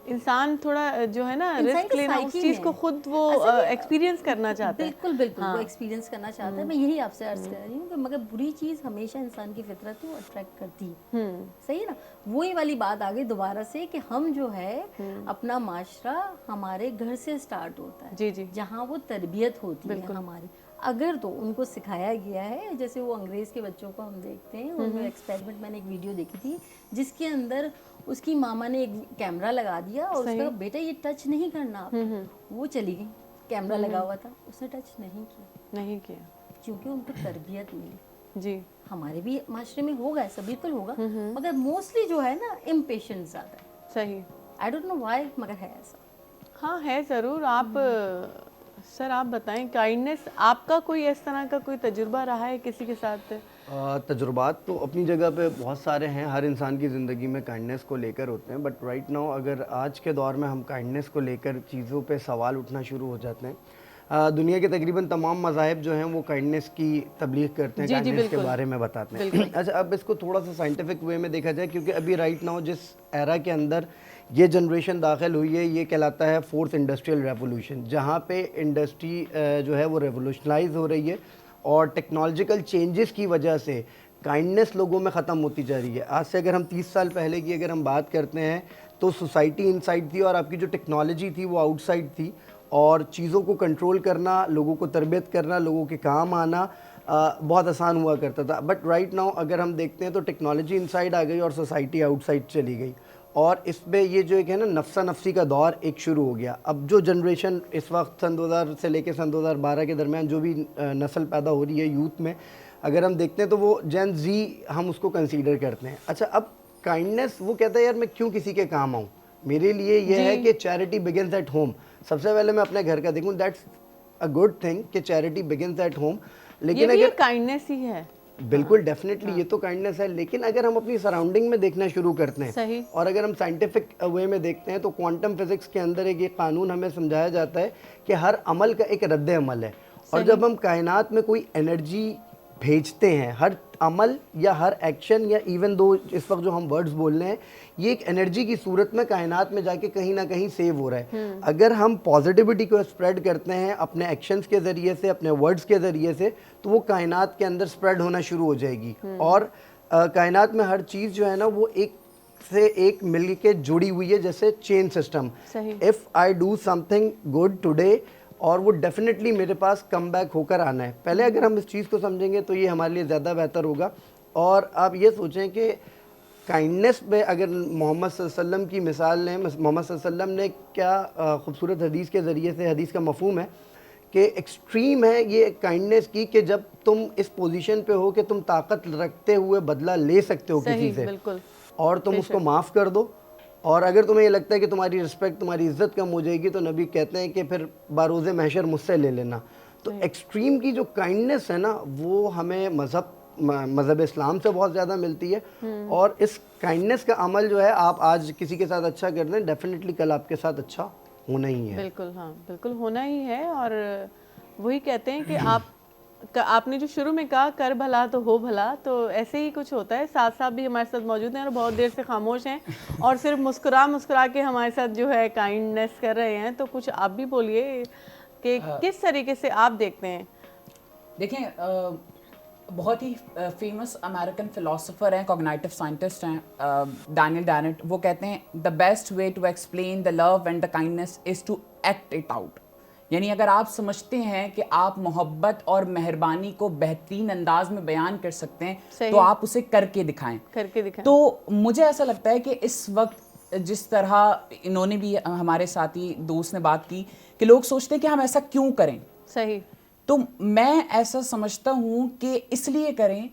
انسان تھوڑا جو ہے نا رسک لینا, اس چیز کو خود وہ ایکسپیرینس کرنا چاہتا ہے. بالکل بالکل, وہ ایکسپیرینس کرنا چاہتا ہے. میں یہی آپ سے عرض کر رہی ہوں کہ مگر بری چیز ہمیشہ انسان کی فطرت کو اٹریکٹ کرتی ہے. صحیح نا, وہی والی بات آگے دوبارہ سے کہ ہم جو ہے اپنا معاشرہ ہمارے گھر سے اسٹارٹ ہوتا ہے. جی جی, جہاں وہ تربیت ہوتی ہے ہماری. اگر تو ان کو سکھایا گیا ہے, جیسے وہ انگریز کے بچوں کو ہم دیکھتے ہیں, ان میں ایکسپیریمنٹ, میں نے ایک ویڈیو دیکھی تھی جس کے اندر اس کی ماما نے ایک کیمرہ لگا دیا اور اس کا بیٹا یہ ٹچ نہیں کرنا, وہ چلی گئی, کیمرہ لگا ہوا تھا, اس نے ٹچ نہیں کیا, کیونکہ ان کو تربیت ملی. جی, ہمارے بھی معاشرے میں ہوگا ایسا, بالکل ہوگا, مگر موسٹلی جو ہے نا امپیشنٹ زیادہ ہے. صحیح, آئی ڈونٹ نو وائی, مگر ہے ایسا. ہاں ہے ضرور. آپ سر آپ بتائیں, کائنڈنس آپ کا کوئی اس طرح کا کوئی تجربہ رہا ہے کسی کے ساتھ؟ تجربات تو اپنی جگہ پہ بہت سارے ہیں, ہر انسان کی زندگی میں کائنڈنس کو لے کر ہوتے ہیں, بٹ رائٹ ناؤ اگر آج کے دور میں ہم کائنڈنس کو لے کر چیزوں پہ سوال اٹھنا شروع ہو جاتے ہیں. دنیا کے تقریباً تمام مذاہب جو ہیں وہ کائنڈنس کی تبلیغ کرتے ہیں, کائنڈنس کے بارے میں بتاتے ہیں. اچھا, اب اس کو تھوڑا سا سائنٹیفک وے میں دیکھا جائے, کیونکہ ابھی رائٹ ناؤ جس ایرا کے اندر یہ جنریشن داخل ہوئی ہے, یہ کہلاتا ہے 4th انڈسٹریل ریولوشن, جہاں پہ انڈسٹری جو ہے وہ ریولوشنائز ہو رہی ہے اور ٹیکنالوجیکل چینجز کی وجہ سے کائنڈنس لوگوں میں ختم ہوتی جا رہی ہے. آج سے اگر ہم 30 سال پہلے کی اگر ہم بات کرتے ہیں تو سوسائٹی ان سائڈ تھی اور آپ کی جو ٹیکنالوجی تھی وہ آؤٹ سائڈ تھی, اور چیزوں کو کنٹرول کرنا, لوگوں کو تربیت کرنا, لوگوں کے کام آنا بہت آسان ہوا کرتا تھا. بٹ رائٹ ناؤ اگر ہم دیکھتے ہیں تو ٹیکنالوجی ان سائڈ آ گئی اور سوسائٹی آؤٹ سائڈ چلی گئی, اور اس میں یہ جو ایک ہے نا نفسا نفسی کا دور ایک شروع ہو گیا. اب جو جنریشن اس وقت سن 2000 سے لے کے سن 2012 کے درمیان جو بھی نسل پیدا ہو رہی ہے یوتھ میں, اگر ہم دیکھتے ہیں تو وہ جین زی ہم اس کو کنسیڈر کرتے ہیں. اچھا, اب کائنڈنس وہ کہتا ہے یار میں کیوں کسی کے کام آؤں, میرے لیے یہ ہے کہ چیریٹی بگنز ایٹ ہوم. سب سے پہلے میں اپنے گھر کا دیکھوں, دیٹس اے گڈ تھنگ کہ چیریٹی بگنز ایٹ ہوم. لیکن اگر کائنڈنس ہی ہے, بالکل ڈیفینیٹلی یہ تو کائنڈنس ہے, لیکن اگر ہم اپنی سراؤنڈنگ میں دیکھنا شروع کرتے ہیں اور اگر ہم سائنٹیفک وے میں دیکھتے ہیں تو کوانٹم فزکس کے اندر ایک قانون ہمیں سمجھایا جاتا ہے کہ ہر عمل کا ایک رد عمل ہے, اور جب ہم کائنات میں کوئی انرجی بھیجتے ہیں, ہر عمل یا ہر ایکشن یا ایون دو اس وقت جو ہم ورڈز بول رہے ہیں, یہ ایک انرجی کی صورت میں کائنات میں جا کے کہیں نہ کہیں سیو ہو رہا ہے. اگر ہم پازیٹیوٹی کو اسپریڈ کرتے ہیں اپنے ایکشنز کے ذریعے سے, اپنے ورڈز کے ذریعے سے, تو وہ کائنات کے اندر اسپریڈ ہونا شروع ہو جائے گی. اور کائنات میں ہر چیز جو ہے نا وہ ایک سے ایک مل کے جڑی ہوئی ہے, جیسے chain system. If I do something good today, اور وہ ڈیفینیٹلی میرے پاس کم بیک ہو کر آنا ہے. پہلے اگر ہم اس چیز کو سمجھیں گے تو یہ ہمارے لیے زیادہ بہتر ہوگا. اور آپ یہ سوچیں کہ کائنڈنس پہ اگر محمد صلی اللہ علیہ وسلم کی مثال لیں, محمد صلی اللہ علیہ وسلم نے کیا خوبصورت حدیث کے ذریعے سے, حدیث کا مفہوم ہے کہ ایکسٹریم ہے یہ کائنڈنس کی کہ جب تم اس پوزیشن پہ ہو کہ تم طاقت رکھتے ہوئے بدلہ لے سکتے ہو کسی سے, اور تم اس کو معاف کر دو, اور اگر تمہیں یہ لگتا ہے کہ تمہاری رسپیکٹ تمہاری عزت کم ہو جائے گی تو نبی کہتے ہیں کہ پھر باروز محشر مجھ سے لے لینا. تو ایکسٹریم کی جو کائنڈنیس ہے نا وہ ہمیں مذہب اسلام سے بہت زیادہ ملتی ہے, اور اس کائنڈنیس کا عمل جو ہے آپ آج کسی کے ساتھ اچھا کر دیں ڈیفینیٹلی کل آپ کے ساتھ اچھا ہونا ہی ہے. بالکل, ہاں بالکل ہونا ہی ہے. اور وہی کہتے ہیں کہ آپ نے جو شروع میں کہا کر بھلا تو ہو بھلا, تو ایسے ہی کچھ ہوتا ہے. ساتھ صاحب بھی ہمارے ساتھ موجود ہیں اور بہت دیر سے خاموش ہیں اور صرف مسکرا کے ہمارے ساتھ جو ہے کائنڈنیس کر رہے ہیں. تو کچھ آپ بھی بولیے کہ کس طریقے سے آپ دیکھتے ہیں. دیکھیں بہت ہی فیمس امریکن فلاسفر ہیں, کوگنیٹو سائنٹسٹ ہیں, ڈینیل ڈینٹ. وہ کہتے ہیں the best way to explain the love and the kindness is to act it out. یعنی اگر آپ سمجھتے ہیں کہ آپ محبت اور مہربانی کو بہترین انداز میں بیان کر سکتے ہیں تو آپ اسے کر کے دکھائیں. تو مجھے ایسا لگتا ہے کہ اس وقت جس طرح انہوں نے بھی ہمارے ساتھی دوست نے بات کی کہ لوگ سوچتے ہیں کہ ہم ایسا کیوں کریں. صحیح. تو میں ایسا سمجھتا ہوں کہ اس لیے کریں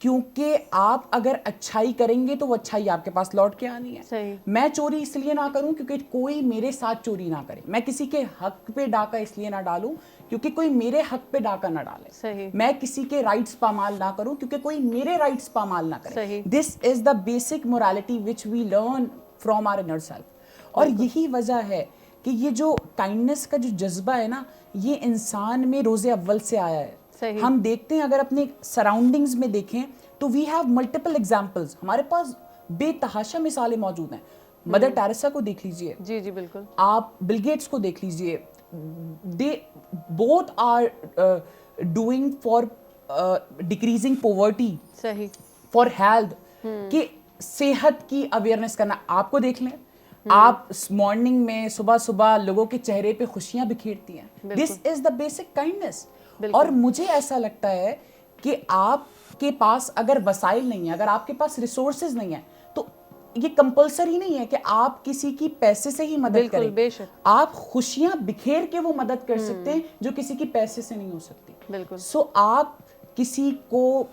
کیونکہ آپ اگر اچھائی کریں گے تو وہ اچھائی آپ کے پاس لوٹ کے آنی ہے. صحیح. میں چوری اس لیے نہ کروں کیونکہ کوئی میرے ساتھ چوری نہ کرے. میں کسی کے حق پہ ڈاکہ اس لیے نہ ڈالوں کیونکہ کوئی میرے حق پہ ڈاکہ نہ ڈالے. صحیح. میں کسی کے رائٹس پامال نہ کروں کیونکہ کوئی میرے رائٹس پامال نہ کرے. صحیح. This is the basic morality which we learn from our inner self. اور یہی وجہ ہے کہ یہ جو کائنڈنیس کا جو جذبہ ہے نا یہ انسان میں روز اول سے آیا ہے. ہم دیکھتے ہیں اگر اپنے سراؤنڈنگز میں دیکھیں تو وی ہیو ملٹیپل ایگزامپلز. ہمارے پاس بے تحاشا مثالیں موجود ہیں. مدر ٹیریسا کو دیکھ لیجئے, جی جی بالکل, آپ بل گیٹس کو دیکھ لیجئے. They both are doing for decreasing poverty, صحیح, فار ہیلتھ, کہ صحت کی اویئرنیس کرنا. آپ کو دیکھ لیں, آپ مارننگ میں صبح لوگوں کے چہرے پہ خوشیاں بکھیرتی ہیں. دس از دا بیسک کائنڈنیس. اور مجھے ایسا لگتا ہے کہ آپ کے پاس اگر وسائل نہیں ہیں, اگر آپ کے پاس ریسورسز نہیں ہیں تو یہ کمپلسری نہیں ہے کہ آپ کسی کی پیسے سے ہی مدد کریں. بے شک آپ خوشیاں بکھیر کے وہ مدد کر سکتے ہیں جو کسی کی پیسے سے نہیں ہو سکتی. بالکل. سو آپ کسی کو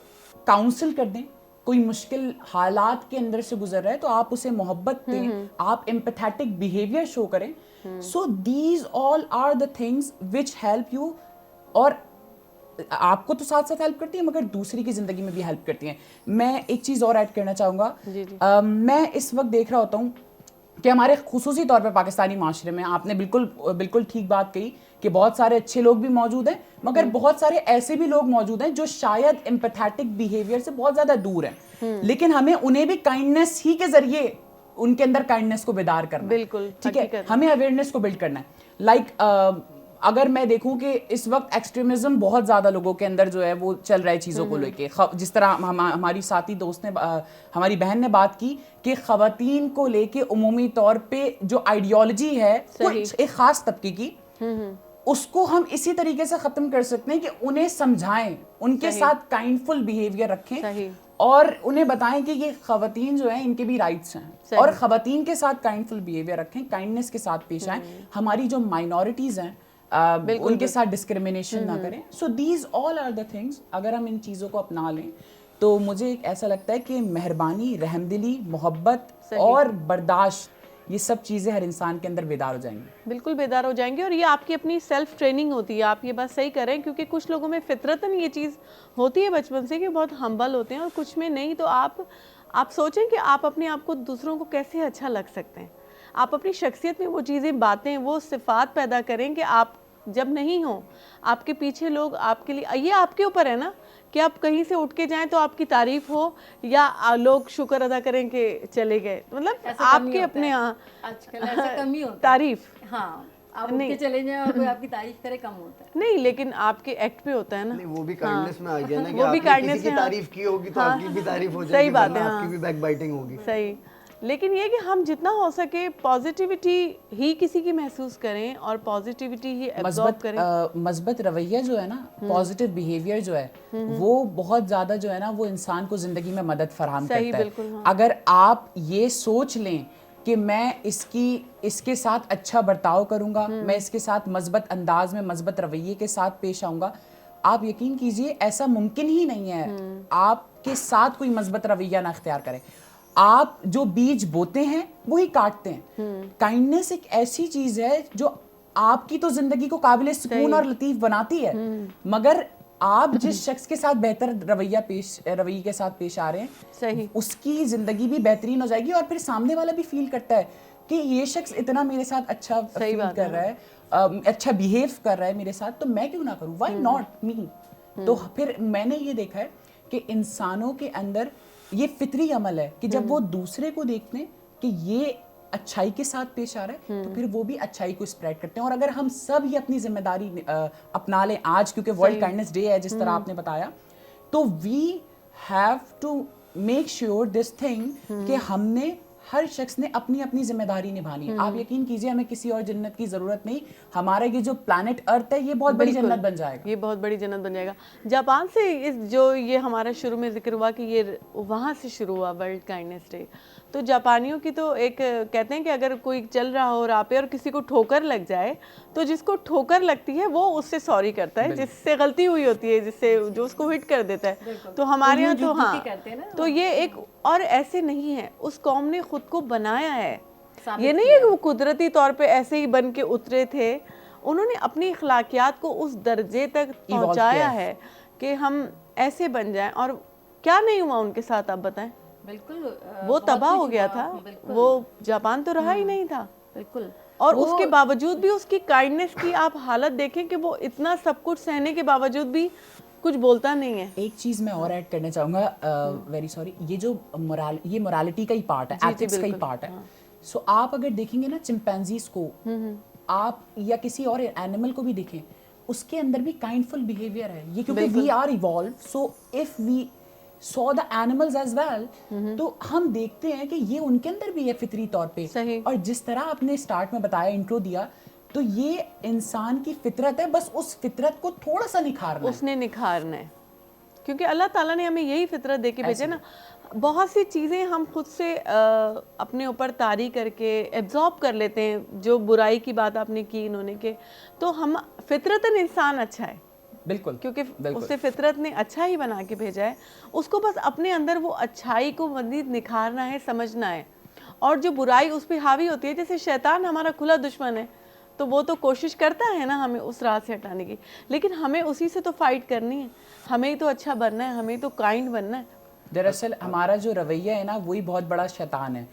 کاؤنسل کر دیں, کوئی مشکل حالات کے اندر سے گزر رہا ہے تو آپ اسے محبت دیں, آپ ایمپیتھیٹک بیہیویئر شو کریں. So these all are the things which help you. اور آپ کو تو ساتھ ساتھ ہیلپ کرتی ہیں مگر دوسری کی زندگی میں بھی ہیلپ کرتی ہیں. میں ایک چیز اور ایڈ کرنا چاہوں گا. میں اس وقت دیکھ رہا ہوتا ہوں کہ ہمارے خصوصی طور پہ پاکستانی معاشرے میں, آپ نے بالکل ٹھیک بات کہی کہ بہت سارے اچھے لوگ بھی موجود ہیں مگر بہت سارے ایسے بھی لوگ موجود ہیں جو شاید ایمپیتھیٹک بیہیویئر سے بہت زیادہ دور ہیں, لیکن ہمیں انہیں بھی کائنڈنیس ہی کے ذریعے ان کے اندر کائنڈنیس کو بیدار کرنا ہے. بالکل ٹھیک ہے, ہمیں اویئرنیس کو بلڈ کرنا ہے. لائک اگر میں دیکھوں کہ اس وقت ایکسٹریمزم بہت زیادہ لوگوں کے اندر جو ہے وہ چل رہا ہے چیزوں کو لے کے, جس طرح ہماری ساتھی دوست نے, ہماری بہن نے بات کی کہ خواتین کو لے کے عمومی طور پہ جو آئیڈیالوجی ہے ایک خاص طبقے کی, اس کو ہم اسی طریقے سے ختم کر سکتے ہیں کہ انہیں سمجھائیں, ان کے ساتھ کائنڈفل بیہیویئر رکھیں اور انہیں بتائیں کہ یہ خواتین جو ہیں ان کے بھی رائٹس ہیں, اور خواتین کے ساتھ کائنڈفل بیہیویئر رکھیں, کائنڈنیس کے ساتھ پیش آئیں. ہماری جو مائنورٹیز ہیں ان کے ساتھ ڈسکریمنیشن نہ کریں. So these all are the things. اگر ہم ان چیزوں کو اپنا لیں تو مجھے ایسا لگتا ہے کہ مہربانی, رحمدلی, محبت اور برداشت, یہ سب چیزیں ہر انسان کے اندر بیدار ہو جائیں گی. بالکل بیدار ہو جائیں گے. اور یہ آپ کی اپنی سیلف ٹریننگ ہوتی ہے. آپ یہ بات صحیح کریں کیونکہ کچھ لوگوں میں فطرتاً یہ چیز ہوتی ہے بچپن سے کہ بہت ہمبل ہوتے ہیں اور کچھ میں نہیں. تو آپ سوچیں کہ آپ اپنے آپ کو دوسروں کو کیسے اچھا لگ سکتے ہیں. آپ اپنی شخصیت میں وہ چیزیں, باتیں, وہ صفات پیدا کریں کہ آپ جب نہیں ہوں آپ کے پیچھے لوگ آپ کے لیے, یہ آپ کے اوپر ہے نا کہ آپ کہیں سے اٹھ کے جائیں تو آپ کی تعریف ہو یا لوگ شکر ادا کریں کہ چلے گئے. مطلب آپ کے اپنے آج کل ایسا کم ہی ہوتا ہے تعریف. ہاں, آپ اٹھ کے چلے جائیں اور کوئی آپ کی تعریف کرے کم ہوتا ہے. نہیں, لیکن آپ کے ایکٹ پہ ہوتا ہے نا, وہ بھی کائنڈنیس میں آ گیا نا کہ وہ بھی آپ نے کائنڈنس کسی کی تعریف کی ہوگی تو آپ کی بھی تعریف ہو جائے گی, صحیح بات ہے, آپ کی بھی بیک بائٹنگ ہوگی. صحیح. لیکن یہ کہ ہم جتنا ہو سکے پازیٹیوٹی ہی کسی کی محسوس کریں اور پازیٹیوٹی ہی ایبزارب کریں. مثبت رویہ جو ہے نا, پازیٹیو بیہیویئر جو ہے وہ بہت زیادہ جو ہے نا وہ انسان کو زندگی میں مدد فراہم کرتا ہے. اگر آپ یہ سوچ لیں کہ میں اس کے ساتھ اچھا برتاؤ کروں گا, میں اس کے ساتھ مثبت انداز میں, مثبت رویے کے ساتھ پیش آؤں گا, آپ یقین کیجئے ایسا ممکن ہی نہیں ہے آپ کے ساتھ کوئی مثبت رویہ نہ اختیار کرے. آپ جو بیج بوتے ہیں وہی کاٹتے ہیں. کائنڈنس ایک ایسی چیز ہے جو آپ کی تو زندگی کو قابل سکون اور لطیف بناتی ہے, مگر آپ جس شخص کے ساتھ بہتر رویے کے ساتھ پیش آ رہے ہیں اس کی زندگی بھی بہترین ہو جائے گی, اور پھر سامنے والا بھی فیل کرتا ہے کہ یہ شخص اتنا میرے ساتھ اچھا فیل کر رہا ہے, اچھا بیہیو کر رہا ہے میرے ساتھ, تو میں کیوں نہ کروں, وائی ناٹ می. تو پھر میں نے یہ دیکھا ہے کہ انسانوں کے اندر یہ فطری عمل ہے کہ جب وہ دوسرے کو دیکھتے ہیں کہ یہ اچھائی کے ساتھ پیش آ رہا ہے تو پھر وہ بھی اچھائی کو اسپریڈ کرتے ہیں. اور اگر ہم سب ہی اپنی ذمہ داری اپنا لیں آج, کیونکہ ورلڈ کائنڈنس ڈے ہے جس طرح آپ نے بتایا, تو we have to make sure this thing کہ ہم نے ہر شخص نے اپنی اپنی ذمہ داری نبھانی ہے. آپ یقین کیجئے ہمیں کسی اور جنت کی ضرورت نہیں, ہمارا یہ جو پلانٹ ارتھ ہے یہ بہت بڑی جنت بن جائے گا, یہ بہت بڑی جنت بن جائے گا. جاپان سے جو یہ ہمارا شروع میں ذکر ہوا کہ یہ وہاں سے شروع ہوا ورلڈ کائنڈنس ڈے, تو جاپانیوں کی تو ایک کہتے ہیں کہ اگر کوئی چل رہا ہو راہ پہ اور کسی کو ٹھوکر لگ جائے تو جس کو ٹھوکر لگتی ہے وہ اس سے سوری کرتا ہے, جس سے غلطی ہوئی ہوتی ہے, جس سے جو اس کو ہٹ کر دیتا ہے. تو ہمارے یہاں تو ہاں, تو یہ ایک, اور ایسے نہیں ہے, اس قوم نے خود کو بنایا ہے, یہ نہیں ہے کہ وہ قدرتی طور پہ ایسے ہی بن کے اترے تھے, انہوں نے اپنی اخلاقیات کو اس درجے تک پہنچایا ہے کہ ہم ایسے بن جائیں. اور کیا نہیں ہوا ان کے ساتھ, آپ بتائیں. بالکل وہ تباہ ہو گیا تھا, وہ جاپان تو رہا ہی نہیں تھا. بالکل. اور اس کے باوجود بھی اس کی کائنڈنس کی آپ حالت دیکھیں کہ وہ اتنا سب کچھ سہنے کے باوجود بھی کچھ بولتا نہیں ہے. ایک چیز میں اور ایڈ کرنا چاہوں گا, ویری سوری, یہ جو یہ مورالٹی کا ہی پارٹ ہے, ایتھکس کا ہی پارٹ ہے. سو آپ اگر دیکھیں گے نا چمپینزیز کو, آپ یا کسی اور اینیمل کو بھی دیکھیں, اس کے اندر بھی کائنڈفل بیہیویئر ہے. یہ کیونکہ we are evolve, so if we saw the animals as well, تو ہم دیکھتے ہیں کہ یہ ان کے اندر بھی ہے فطری طور پہ. اور جس طرح آپ نے اسٹارٹ میں بتایا, انٹرو دیا, تو یہ انسان کی فطرت ہے, بس اس فطرت کو تھوڑا سا نکھارنا ہے, اس نے نکھارنا ہے, کیونکہ اللہ تعالیٰ نے ہمیں یہی فطرت دے کے بھیجا نا. بہت سی چیزیں ہم خود سے اپنے اوپر طاری کر کے ایبزارب کر لیتے ہیں, جو برائی کی بات آپ نے کی انہوں نے, کہ تو ہم فطرتاً انسان اچھا ہے, بالکل, کیونکہ اسے فطرت نے اچھا ہی بنا کے بھیجا ہے, اس کو بس اپنے اندر وہ اچھائی کو مزید نکھارنا ہے, سمجھنا ہے. اور جو برائی اس پہ حاوی ہوتی ہے, جیسے شیطان ہمارا کھلا دشمن ہے, تو وہ تو کوشش کرتا ہے نا ہمیں اس راہ سے ہٹانے کی, لیکن ہمیں اسی سے تو فائٹ کرنی ہے, ہمیں تو اچھا بننا ہے, ہمیں تو کائنڈ بننا ہے. دراصل ہمارا جو رویہ ہے نا وہی بہت بڑا شیطان ہے.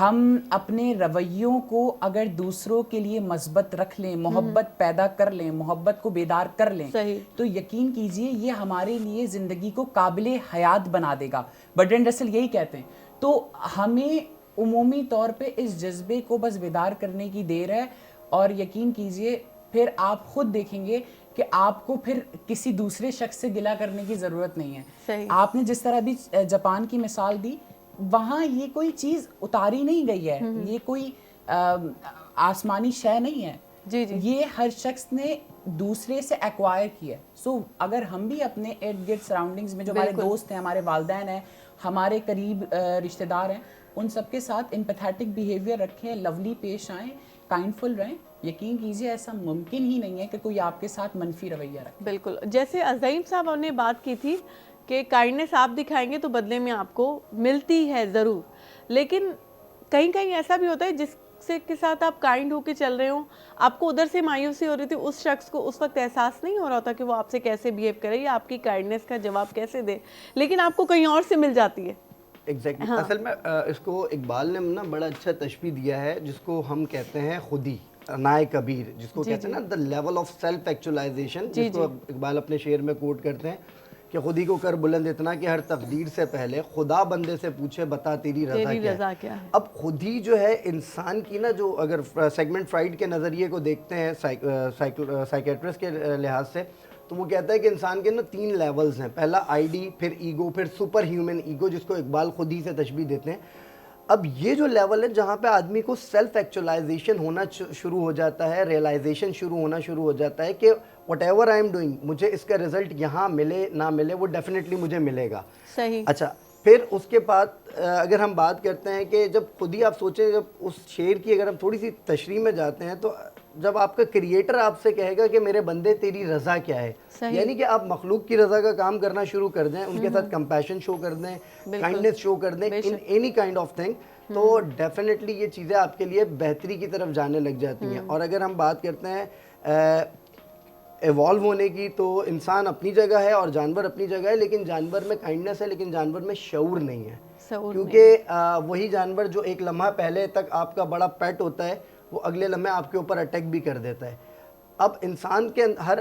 ہم اپنے رویوں کو اگر دوسروں کے لیے مثبت رکھ لیں, محبت پیدا کر لیں, محبت کو بیدار کر لیں, تو یقین کیجئے یہ ہمارے لیے زندگی کو قابل حیات بنا دے گا. برٹرینڈ رسل یہی کہتے ہیں. تو ہمیں عمومی طور پہ اس جذبے کو بس بیدار کرنے کی دیر ہے, اور یقین کیجئے پھر آپ خود دیکھیں گے کہ آپ کو پھر کسی دوسرے شخص سے گلہ کرنے کی ضرورت نہیں ہے. آپ نے جس طرح بھی جاپان کی مثال دی, وہاں یہ کوئی چیز اتاری نہیں گئی ہے, یہ کوئی آسمانی شے نہیں ہے, یہ ہر شخص نے دوسرے سے ایکوائر کیا ہے. سو اگر ہم بھی اپنے ارد گرد سراؤنڈنگز میں جو ہمارے دوست ہیں, ہمارے والدین ہیں, ہمارے قریب رشتہ دار ہیں, ان سب کے ساتھ امپیتھیٹک بیہیویئر رکھیں, لولی پیش آئیں, کائنڈفل رہیں, یقین کیجئے ایسا ممکن ہی نہیں ہے کہ کوئی آپ کے ساتھ منفی رویہ رکھے. بالکل, جیسے عظیم صاحب نے بات کی تھی کہ کائنڈنس آپ دکھائیں گے تو بدلے میں آپ کو ملتی ہے ضرور, لیکن کہیں کہیں ایسا بھی ہوتا ہے جس سے کے ساتھ آپ کائنڈ ہو کے چل رہے ہوں, آپ کو ادھر سے مایوسی ہو رہی تھی, اس شخص کو اس وقت احساس نہیں ہو رہا ہوتا کہ وہ آپ سے کیسے بیہیو کرے یا آپ کی کائنڈنس کا جواب کیسے دے, لیکن آپ کو کہیں اور سے مل جاتی ہے. ایگزیکٹلی, اصل میں اس کو اقبال نے نا بڑا اچھا تشبیہ دیا ہے, جس کو ہم کہتے ہیں خودی نائے کبیر, جس کو کہتے ہیں نا the level of self actualisation, جس کو اقبال اپنے شعر میں کوٹ کرتے ہیں کہ خودی کو کر بلند اتنا کہ ہر تقدیر سے پہلے خدا بندے سے پوچھے بتا تیری رضا کیا ہے. اب خودی جو ہے انسان کی نا, جو اگر سیگمنٹ فرائڈ کے نظریے کو دیکھتے ہیں سائیکیٹرسٹ کے لحاظ سے, تو وہ کہتا ہے کہ انسان کے نا 3 لیولز ہیں, پہلا آئی ڈی, پھر ایگو, پھر سپر ہیومن ایگو, جس کو اقبال خودی سے تشبیہ دیتے ہیں. اب یہ جو لیول ہے جہاں پہ آدمی کو سیلف ایکچولائزیشن ہونا شروع ہو جاتا ہے, ریئلائزیشن ہونا شروع ہو جاتا ہے کہ what ever I am doing, مجھے اس کا رزلٹ یہاں ملے نہ ملے وہ ڈیفینیٹلی مجھے ملے گا. صحیح. اچھا, پھر اس کے بعد اگر ہم بات کرتے ہیں کہ جب خود ہی آپ سوچیں, جب اس شعر کی اگر ہم تھوڑی سی تشریح میں جاتے ہیں تو جب آپ کا کریٹر آپ سے کہے گا کہ میرے بندے تیری رضا کیا ہے, یعنی کہ آپ مخلوق کی رضا کا کام کرنا شروع کر دیں, ان کے ساتھ کمپیشن شو کر دیں, کائنڈنس شو کر دیں in any kind of thing, تو ڈیفینیٹلی یہ چیزیں آپ کے لیے بہتری کی طرف جانے لگ جاتی ہیں. اور اگر ہم بات کرتے ہیں ایوالو ہونے کی, تو انسان اپنی جگہ ہے اور جانور اپنی جگہ ہے, لیکن جانور میں کائنڈنس ہے لیکن جانور میں شعور نہیں ہے. کیونکہ وہی جانور جو ایک لمحہ پہلے تک آپ کا بڑا پیٹ ہوتا ہے وہ اگلے لمحے آپ کے اوپر اٹیک بھی کر دیتا ہے. اب انسان کے ہر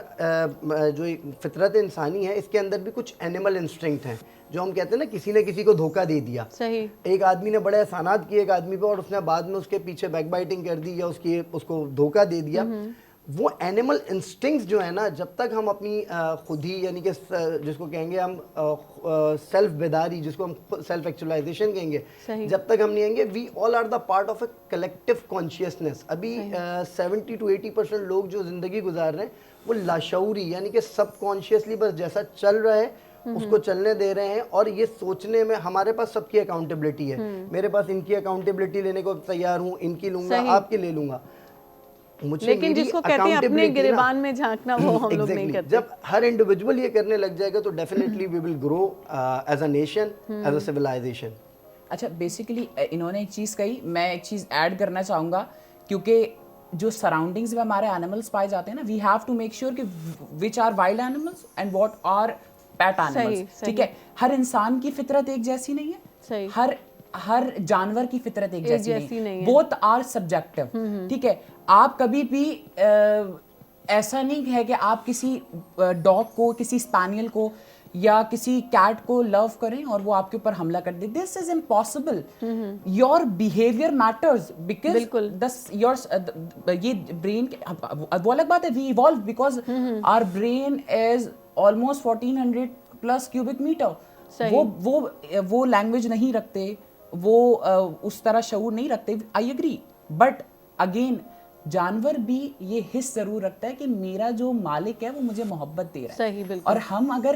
جو فطرت انسانی ہے اس کے اندر بھی کچھ اینیمل انسٹنکٹ ہیں, جو ہم کہتے ہیں نا کسی نے کسی کو دھوکہ دے دیا. صحیح. ایک آدمی نے بڑے احسانات کیے ایک آدمی پہ اور اس نے بعد میں اس کے پیچھے بیک بائٹنگ کر دی یا اس کو دھوکہ دے دیا. وہ اینیمل انسٹنکٹس جو ہیں نا, جب تک ہم اپنی خود ہی یعنی کہ جس کو کہیں گے ہم سیلف بیداری, جس کو ہم سیلف ایکچولائزیشن کہیں گے, جب تک ہم نہیں آئیں گے, we all are the part of a collective consciousness. ابھی 70 to 80% لوگ جو زندگی گزار رہے ہیں وہ لاشعوری یعنی کہ سب کانشیسلی بس جیسا چل رہا ہے اس کو چلنے دے رہے ہیں. اور یہ سوچنے میں ہمارے پاس سب کی اکاؤنٹیبلٹی ہے, میرے پاس ان کی اکاؤنٹیبلٹی لینے کو تیار ہوں, ان کی لوں گا, آپ کی لے لوں گا. لیکن جس کو کہتے ہیں اپنے گریبان میں جھانکنا, وہ ہم لوگ نہیں کرتے. جب ہر انڈیویجول یہ کرنے لگ جائے گا تو definitely we will grow as a nation, as a civilization. اچھا, بیسیکلی انہوں نے ایک چیز کہی, میں ایک چیز ایڈ کرنا چاہوں گا, کیونکہ جو سراؤنڈنگز میں ہمارے اینیملس پائے جاتے ہیں نا, we have to make sure کہ which are wild animals and what are pet animals. ٹھیک ہے, ہر انسان کی فطرت ایک جیسی نہیں ہے, ہر جانور کی فطرت ایک جیسی نہیں ہے, بوتھ آر سبجیکٹیو. ٹھیک ہے, آپ کبھی بھی ایسا نہیں ہے کہ آپ کسی ڈاگ کو, کسی اسپینیل کو یا کسی کیٹ کو لو کریں اور وہ آپ کے اوپر حملہ کر دے. This is impossible. Your behaviour matters because یہ برین, وہ الگ بات ہے, we evolve because our brain is almost 1400+ cubic metre. وہ لینگویج نہیں رکھتے, وہ اس طرح شعور نہیں رکھتے, آئی اگری. بٹ اگین جانور بھی یہ حس ضرور رکھتا ہے کہ میرا جو مالک ہے وہ مجھے محبت دے رہا ہے. اور ہم اگر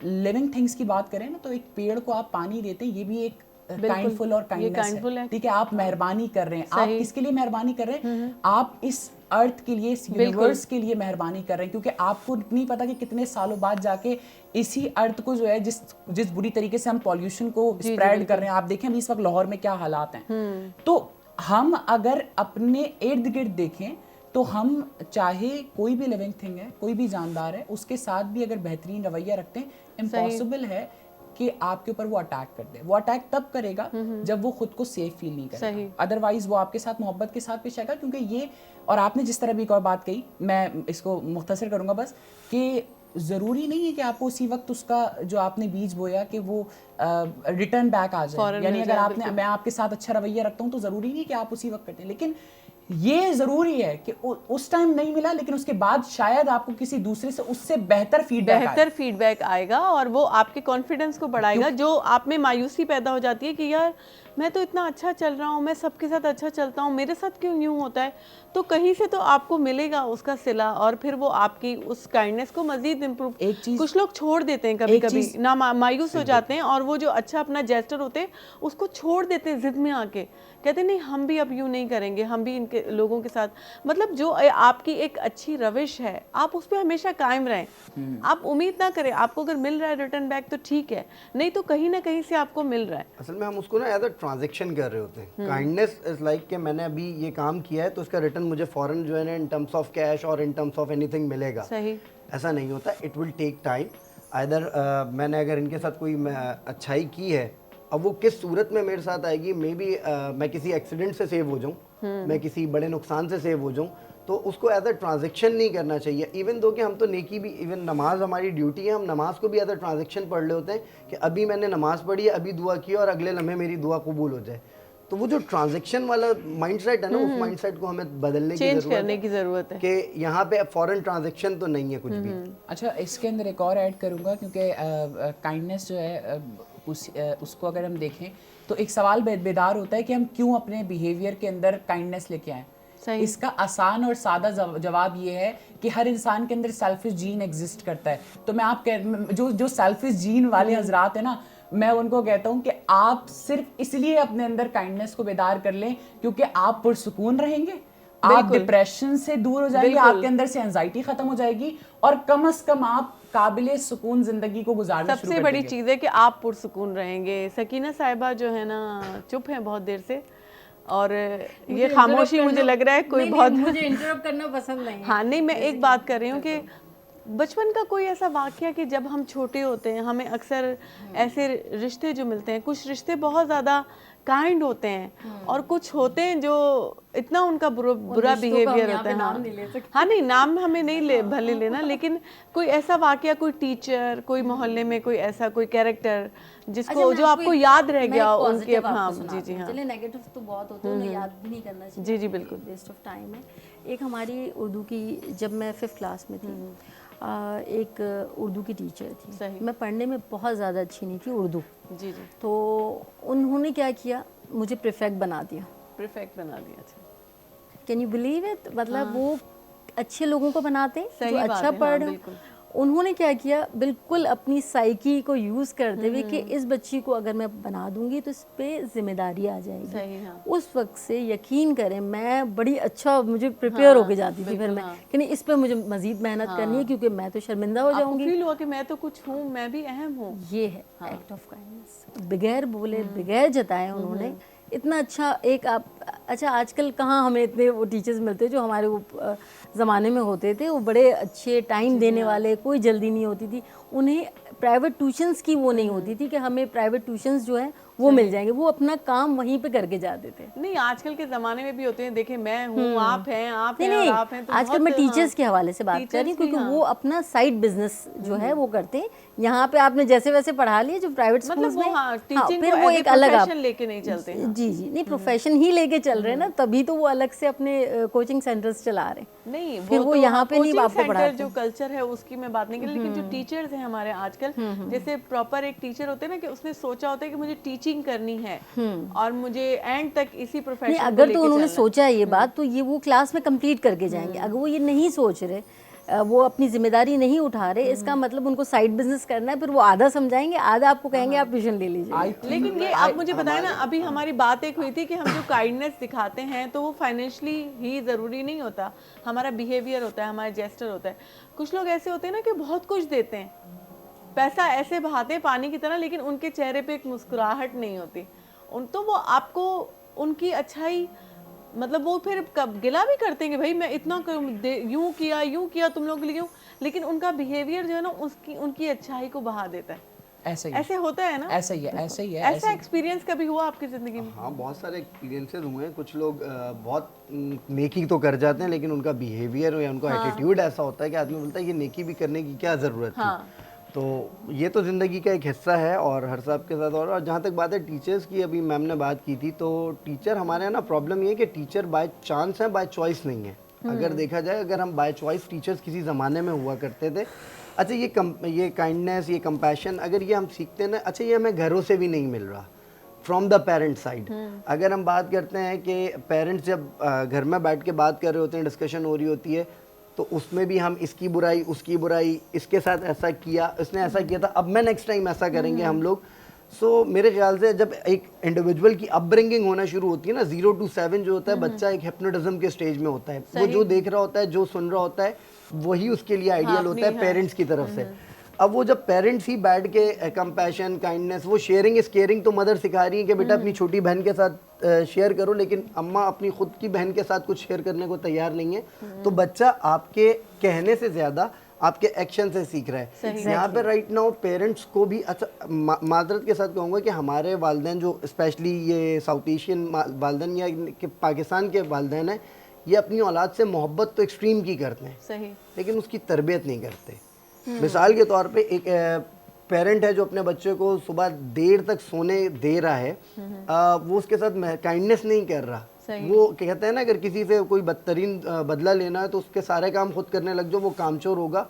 لیونگ تھنگس کی بات کریں نا, تو ایک پیڑ کو آپ پانی دیتے ہیں, یہ بھی ایک کائنڈفل اور کائنڈنس ہے. ٹھیک ہے, آپ مہربانی کر رہے ہیں. آپ کس کے لیے مہربانی کر رہے ہیں؟ آپ اس ارتھ کے لیے, اس یونیورس کے لیے مہربانی کر رہے ہیں, کیونکہ آپ کو نہیں پتا کہ کتنے سالوں بعد جا کے اسی ارتھ کو جو ہے جس بری طریقے سے ہم پولیوشن کو اسپریڈ کر رہے ہیں, آپ دیکھیں ابھی اس وقت لاہور میں کیا حالات ہیں. تو ہم اگر اپنے ارد گرد دیکھیں تو ہم چاہے کوئی بھی لیونگ تھنگ ہے, کوئی بھی جاندار ہے, اس کے ساتھ بھی اگر بہترین رویہ رکھتے ہیں, امپاسبل ہے کہ آپ کے اوپر وہ اٹیک کر دے. وہ اٹیک تب کرے گا جب وہ خود کو سیف فیل نہیں کرے گا, ادروائز وہ آپ کے ساتھ محبت کے ساتھ پیش آئے گا. کیونکہ یہ, اور آپ نے جس طرح بھی ایک اور بات کہی, میں اس کو مختصر کروں گا بس, کہ ضروری نہیں ہے کہ آپ کو اسی وقت اس کا جو آپ نے بیج بویا کہ وہ ریٹرن بیک آ جائے. یعنی اگر آپ نے, میں آپ کے ساتھ اچھا رویہ رکھتا ہوں تو ضروری نہیں کہ آپ اسی وقت کرتے ہیں, لیکن یہ ضروری ہے کہ اس ٹائم نہیں ملا لیکن اس کے بعد شاید آپ کو کسی دوسرے سے اس سے بہتر فیڈ بیک آئے گا, اور وہ آپ کے کانفیڈنس کو بڑھائے گا. جو آپ میں مایوسی پیدا ہو جاتی ہے کہ یار میں تو اتنا اچھا چل رہا ہوں, میں سب کے ساتھ اچھا چلتا ہوں, میرے ساتھ کیوں یوں ہوتا ہے, تو کہیں سے تو آپ کو ملے گا اس کا صلہ, اور پھر وہ آپ کی اس کائنڈنس کو مزید امپروو. کچھ لوگ چھوڑ دیتے ہیں کبھی کبھی, نہ مایوس ہو جاتے ہیں, اور وہ جو اچھا اپنا جیسٹر ہوتے ہیں اس کو چھوڑ دیتے ہیں ضد میں آ کے, کہتے ہیں نہیں ہم بھی اب یوں نہیں کریں گے, ہم بھی ان کے لوگوں کے ساتھ. مطلب جو آپ کی ایک اچھی روش ہے آپ اس پہ ہمیشہ قائم رہیں. آپ امید نہ کریں, آپ کو اگر مل رہا ہے ریٹرن بیک تو ٹھیک ہے, نہیں تو کہیں نہ کہیں سے آپ کو مل رہا ہے. اصل میں ہم اس کو نا ایز اے ٹرانزیکشن کر رہے ہوتے ہیں. کائنڈنس از لائک کہ میں نے ابھی یہ کام کیا ہے تو اس کا ریٹرن مجھے فوراً جو ہے نا ان ٹرمس آف کیش اور in terms of any thing ملے گا. ایسا نہیں ہوتا, اٹ ول ٹیک ٹائم. ادھر میں نے اگر ان کے ساتھ کوئی اچھائی کی ہے, اب وہ کس صورت میں میرے ساتھ آئے گی, مے بی میں کسی ایکسیڈنٹ سے سیو ہو جاؤں, میں کسی بڑے نقصان سے سیو ہو جاؤں, تو اس کو ایز اے ٹرانزیکشن نہیں کرنا چاہیے. ایون دو کہ ہم تو نیکی بھی, ایون نماز ہماری ڈیوٹی ہے, ہم نماز کو بھی ایز اے ٹرانزیکشن پڑھ رہے ہوتے ہیں کہ ابھی میں نے نماز پڑھی ہے, ابھی دعا کی اور اگلے لمحے میری دعا قبول ہو جائے. تو وہ جو ٹرانزیکشن والا مائنڈ سیٹ ہے نا, اس مائنڈ سیٹ کو ہمیں بدلنے کی ضرورت ہے کہ یہاں پہ فورن ٹرانزیکشن تو نہیں ہے کچھ بھی. اچھا, اس کے اندر ایک اور ایڈ کروں گا, کیونکہ کائنڈنس جو ہے اس کو اگر ہم دیکھیں تو ایک سوال بیدار ہوتا ہے کہ ہم کیوں اپنے بیہیویئر کے اندر کائنڈنس لے کے آئیں. اس کا آسان اور سادہ جواب یہ ہے کہ ہر انسان کے اندر سیلفش جین ایگزسٹ کرتا ہے. تو میں آپ جو سیلفش جین والے حضرات ہیں نا, میں ان کو کہتا ہوں کہ آپ صرف اس لیے اپنے اندر کائنڈنس کو بیدار کر لیں کیونکہ آپ پرسکون رہیں گے, آپ ڈپریشن سے دور ہو جائیں گے, آپ کے اندر سے انزائٹی ختم ہو جائے گی, اور کم از کم آپ قابل سکون زندگی کو گزارنا شروع کر دیں گے. سب سے بڑی چیز ہے کہ آپ پرسکون رہیں گے. سکینہ صاحبہ جو ہے نا چپ ہیں بہت دیر سے, اور یہ خاموشی مجھے لگ رہا ہے کوئی بہت, مجھے انٹرپٹ کرنا پسند نہیں. ہاں نہیں, میں ایک بات کر رہی ہوں کہ بچپن کا کوئی ایسا واقعہ کہ جب ہم چھوٹے ہوتے ہیں ہمیں اکثر ایسے رشتے جو ملتے ہیں, کچھ رشتے بہت زیادہ کائنڈ ہوتے ہیں اور کچھ ہوتے ہیں جو اتنا ان کا برا بیہیویئر ہوتا ہے. ہاں نہیں, نام ہمیں نہیں بھلے لینا, لیکن کوئی ایسا واقعہ, کوئی ٹیچر, کوئی محلے میں کوئی ایسا کوئی کیریکٹر جس کو جو آپ کو یاد رہ گیا ان کے. ہاں جی جی ہاں, چلے نیگیٹو تو بہت ہوتے ہیں, انہیں یاد بھی نہیں کرنا چاہیے. جی جی بالکل, ویسٹ آف ٹائم ہے. ایک ہماری اردو کی, جب میں 5th کلاس میں تھی, ایک اردو کی ٹیچر تھی. میں پڑھنے میں بہت زیادہ اچھی نہیں تھی اردو. جی جی. تو انہوں نے کیا کیا, مجھے پریفیکٹ بنا دیا. پریفیکٹ بنا دیا. Can you believe it? مطلب وہ اچھے لوگوں کو بناتے ہیں جو اچھا پڑھ رہے ہیں. انہوں نے کیا کیا, بالکل اپنی سائیکی کو یوز کرتے ہوئے کہ اس بچی کو اگر میں بنا دوں گی تو اس پہ ذمہ داری آ جائے گی. اس وقت سے یقین کریں میں بڑی اچھا مجھے پریپیئر ہو کے جاتی تھی پھر میں کہ نہیں اس پہ مجھے مزید محنت کرنی ہے کیونکہ میں تو شرمندہ ہو جاؤں گی. فیل ہوا کہ میں تو کچھ ہوں, میں بھی اہم ہوں. یہ ہے ایکٹ آف کائنڈنس. بغیر بولے بغیر جتائے انہوں نے اتنا اچھا ایک. آپ اچھا آج کل کہاں ہمیں اتنے وہ ٹیچرز ملتے جو ہمارے وہ زمانے میں ہوتے تھے, وہ بڑے اچھے ٹائم دینے والے, کوئی جلدی نہیں ہوتی تھی انہیں. پرائیویٹ ٹیوشنز کی وہ نہیں ہوتی تھی کہ ہمیں پرائیویٹ ٹیوشنز جو ہیں وہ مل جائیں گے, وہ اپنا کام وہیں پہ کر کے جاتے تھے. نہیں آج کل کے زمانے میں بھی ہوتے ہیں, دیکھیں میں ہوں, آپ ہیں, آپ ہیں اور آپ ہیں. آج کل میں ٹیچرز کے حوالے سے بات کر رہی ہوں کیونکہ وہ اپنا سائڈ بزنس جو ہے وہ کرتے ہیں. یہاں پہ آپ نے جیسے ویسے پڑھا لیے جو پرائیویٹ اسکولز میں, پھر وہ ایک الگ آپ لے کے نہیں چلتے. جی جی نہیں, پروفیشن ہی لے کے چل رہے ہیں نا, تبھی تو وہ الگ سے اپنے کوچنگ سینٹرز چلا رہے ہیں. نہیں پھر وہ یہاں پہ نہیں آپ کو پڑھاتے. جو کلچر ہے اس کی میں بات نہیں کر رہی, لیکن جو ٹیچرز ہیں ہمارے آج کل, جیسے پراپر ایک ٹیچر ہوتے ہیں نا کہ اس نے سوچا ہوتا ہے کہ مجھے ٹیچنگ کرنی ہے اور مجھے اینڈ تک اسی پروفیشن. اگر تو انہوں نے سوچا ہے یہ بات تو یہ وہ کلاس میں کمپلیٹ کر کے جائیں گے. اگر وہ یہ نہیں سوچ رہے, وہ اپنی ذمہ داری نہیں اٹھا رہے, اس کا مطلب ان کو سائڈ بزنس کرنا ہے. پھر وہ آدھا سمجھائیں گے, آدھا آپ کو کہیں گے آپ ٹیوشن لے لیجیے. لیکن یہ آپ مجھے بتائیں نا, ابھی ہماری بات ایک ہوئی تھی کہ ہم جو کائنڈنیس دکھاتے ہیں تو وہ فائنینشلی ہی ضروری نہیں ہوتا, ہمارا بیہیویئر ہوتا ہے, ہمارا جیسچر ہوتا ہے. کچھ لوگ ایسے ہوتے ہیں نا کہ بہت کچھ دیتے ہیں, پیسہ ایسے بہاتے ہیں پانی کی طرح, لیکن ان کے چہرے پہ ایک مسکراہٹ نہیں ہوتی. تو وہ آپ کو ان کی اچھائی, مطلب وہ پھر گلا بھی کرتے ہیں کہ بھائی میں اتنا یوں کیا تم لوگ کے لیے, لیکن ان کا بیہیویئر جو ہے نا ان کی اچھائی کو بہا دیتا ہے. ایسے ہوتا ہے نا, ایسا ہی ہے. ایسا ایکسپیرینس کبھی ہوا آپ کی زندگی میں؟ ہاں بہت سارے ایکسپیرینسز ہوئے ہیں. کچھ لوگ بہت نیکی تو کر جاتے ہیں لیکن ان کا بیہیویئر یا ان کا ایٹیٹیوڈ ایسا ہوتا ہے کہ آدمی بولتا ہے یہ نیکی بھی کرنے کی کیا ضرورت تھی. تو یہ تو زندگی کا ایک حصہ ہے اور ہر صاحب کے ساتھ. اور جہاں تک بات ہے ٹیچرز کی, ابھی میم نے بات کی تھی, تو ٹیچر ہمارے یہاں نا پرابلم یہ ہے کہ ٹیچر بائی چانس ہے, بائی چوائس نہیں ہے. اگر دیکھا جائے, اگر ہم بائی چوائس ٹیچرز کسی زمانے میں ہوا کرتے تھے, اچھا یہ کائنڈنیس, یہ کمپیشن اگر یہ ہم سیکھتے ہیں نا, اچھا یہ ہمیں گھروں سے بھی نہیں مل رہا فرام دا پیرنٹ سائڈ. اگر ہم بات کرتے ہیں کہ پیرنٹس جب گھر میں بیٹھ کے بات کر رہے ہوتے ہیں, ڈسکشن ہو رہی ہوتی ہے, تو اس میں بھی ہم اس کی برائی, اس کی برائی, اس کے ساتھ ایسا کیا, اس نے ایسا کیا تھا, اب میں نیکسٹ ٹائم ایسا کریں گے ہم لوگ. سو میرے خیال سے جب ایک انڈیویجول کی اپ برنگنگ ہونا شروع ہوتی ہے نا, 0 to 7 جو ہوتا ہے, بچہ ایک ہپنوٹزم کے سٹیج میں ہوتا ہے. وہ جو دیکھ رہا ہوتا ہے, جو سن رہا ہوتا ہے, وہی اس کے لیے آئیڈیل ہوتا ہے پیرنٹس کی طرف سے. اب وہ جب پیرنٹس ہی بیٹھ کے کمپیشن, کائنڈنیس, وہ شیئرنگ از کیئرنگ تو مدر سکھا رہی ہیں کہ بیٹا اپنی چھوٹی بہن کے ساتھ شیئر کرو, لیکن اماں اپنی خود کی بہن کے ساتھ کچھ شیئر کرنے کو تیار نہیں ہے. تو بچہ آپ کے کہنے سے زیادہ آپ کے ایکشن سے سیکھ رہا ہے. یہاں پہ رائٹ ناؤ پیرنٹس کو بھی, اچھا معذرت کے ساتھ کہوں گا کہ ہمارے والدین جو اسپیشلی یہ ساؤتھ ایشین والدین یا پاکستان کے والدین ہیں, یہ اپنی اولاد سے محبت تو ایکسٹریم کی کرتے ہیں, لیکن اس کی تربیت نہیں کرتے. مثال کے طور پہ ایک پیرنٹ ہے جو اپنے بچے کو صبح دیر تک سونے دے رہا ہے, وہ اس کے ساتھ کائنڈنیس نہیں کر رہا. وہ کہتے ہیں نا اگر کسی سے کوئی بدترین بدلہ لینا ہے تو اس کے سارے کام خود کرنے لگ جاؤ, وہ کامچور ہوگا,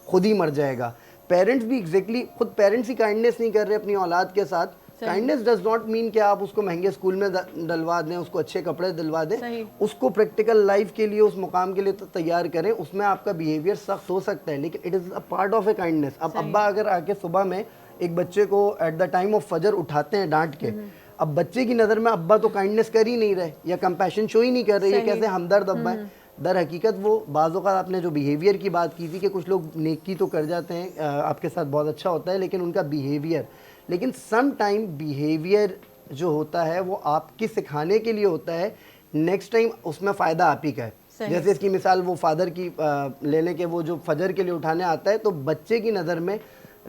خود ہی مر جائے گا. پیرنٹس بھی ایگزیکٹلی خود پیرنٹس ہی کائنڈنیس نہیں کر رہے اپنی اولاد کے ساتھ. کائنڈنیس ڈز ناٹ مین کہ آپ اس کو مہنگے اسکول میں ڈلوا دیں, اس کو اچھے کپڑے دلوا دیں, اس کو پریکٹیکل لائف کے لیے, اس مقام کے لیے تو تیار کریں. اس میں آپ کا بیہیویئر سخت ہو سکتا ہے لیکن it is a part of a kindness. اب ابا اگر آ کے صبح میں ایک بچے کو ایٹ دا ٹائم آف فجر اٹھاتے ہیں ڈانٹ کے, अब बच्चे की नज़र में अब्बा तो काइंडनेस कर ही नहीं रहे या कंपैशन शो ही नहीं कर रहे, ये कैसे हमदर्द अब्बा है। दर हकीकत वो बाज़ औक़ात आपने जो बिहेवियर की बात की थी कि कुछ लोग नेकी तो कर जाते हैं, आपके साथ बहुत अच्छा होता है, लेकिन उनका बिहेवियर, लेकिन सम टाइम बिहेवियर जो होता है वो आपकी सिखाने के लिए होता है, नेक्स्ट टाइम उसमें फ़ायदा आप ही का है। जैसे इसकी मिसाल वो फादर की ले लें कि वो जो फजर के लिए उठाने आता है, तो बच्चे की नज़र में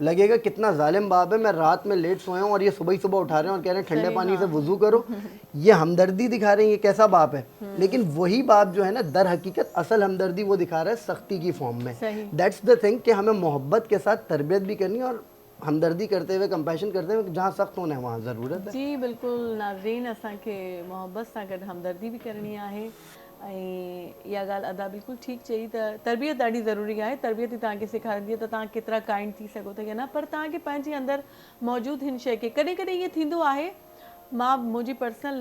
लगेगा कितना जालिम बाप है, मैं रात में लेट सोया हूँ और ये सुबह ही सुबह उठा रहे हैं और कह रहे हैं ठंडे पानी से वुज़ू करो, ये हमदर्दी दिखा रहे हैं, ये कैसा बाप है। लेकिन वही बाप जो है ना, दर हकीकत असल हमदर्दी वो दिखा रहा है सख्ती की फॉर्म में। दैट्स द थिंग कि हमें मोहब्बत के साथ तरबियत भी करनी है और हमदर्दी करते हुए, कंपैशन करते हुए, जहाँ सख्त होना है वहाँ ज़रूरत है। जी बिल्कुल नाज़रीन, असांखे मोहब्बत सां गॾु हमदर्दी भी करनी आहे ऐं इहा ॻाल्हि अदा बिल्कुलु ठीकु चई त तरबियत ॾाढी ज़रूरी आहे। तरबियत ई तव्हांखे सेखारींदी आहे त तव्हां केतिरा काइंड थी सघो था या न, पर तव्हांखे पंहिंजे अंदरि मौजूदु हिन शइ खे कॾहिं कॾहिं ईअं थींदो आहे, मुंहिंजी पर्सनल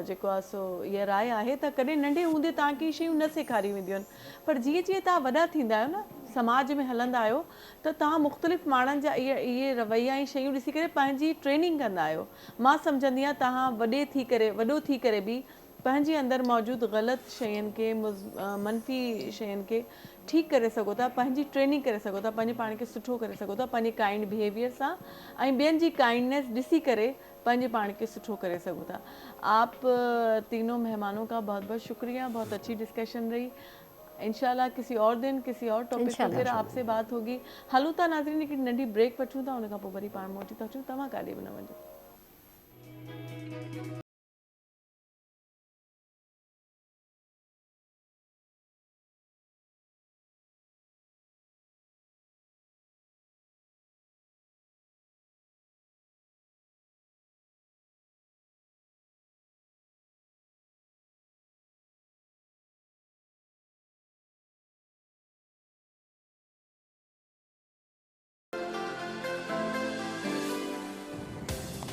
जेको आहे सो इहा राय आहे त कॾहिं नंढे हूंदे तव्हांखे शयूं न सेखारी वेंदियूं आहिनि, पर जीअं जीअं तव्हां वॾा थींदा आहियो न, समाज में हलंदा आहियो, त तव्हां मुख़्तलिफ़ माण्हुनि जा इहे रवैया ऐं शयूं ॾिसी करे पंहिंजी ट्रेनिंग कंदा आहियो। मां सम्झंदी आहियां तव्हां वॾो थी करे बि पंहिंजे अंदरि मौजूदु ग़लति शयुनि खे, मनफ़ी शयुनि खे ठीकु करे सघो था, पंहिंजी ट्रेनिंग करे सघो था, पंहिंजे पाण खे सुठो करे सघो था पंहिंजे काइंड बिहेवियर सां ऐं ॿियनि जी काइंडनेस ॾिसी करे पंहिंजे पाण के सुठो करे सको था। आप तीनों मेहमानों का बहुत बहुत शुक्रिया, बहुत अच्छी डिस्कशन रही। इंशाल्लाह किसी और दिन किसी और टॉपिक पर फिर आपसे बात होगी। हलूं था नाज़रीन, हिकिड़ी नंढी ब्रेक वठूं था, उन खां पोइ वरी पाण मोटी था अचूं। तव्हां काॾे बि न वञो।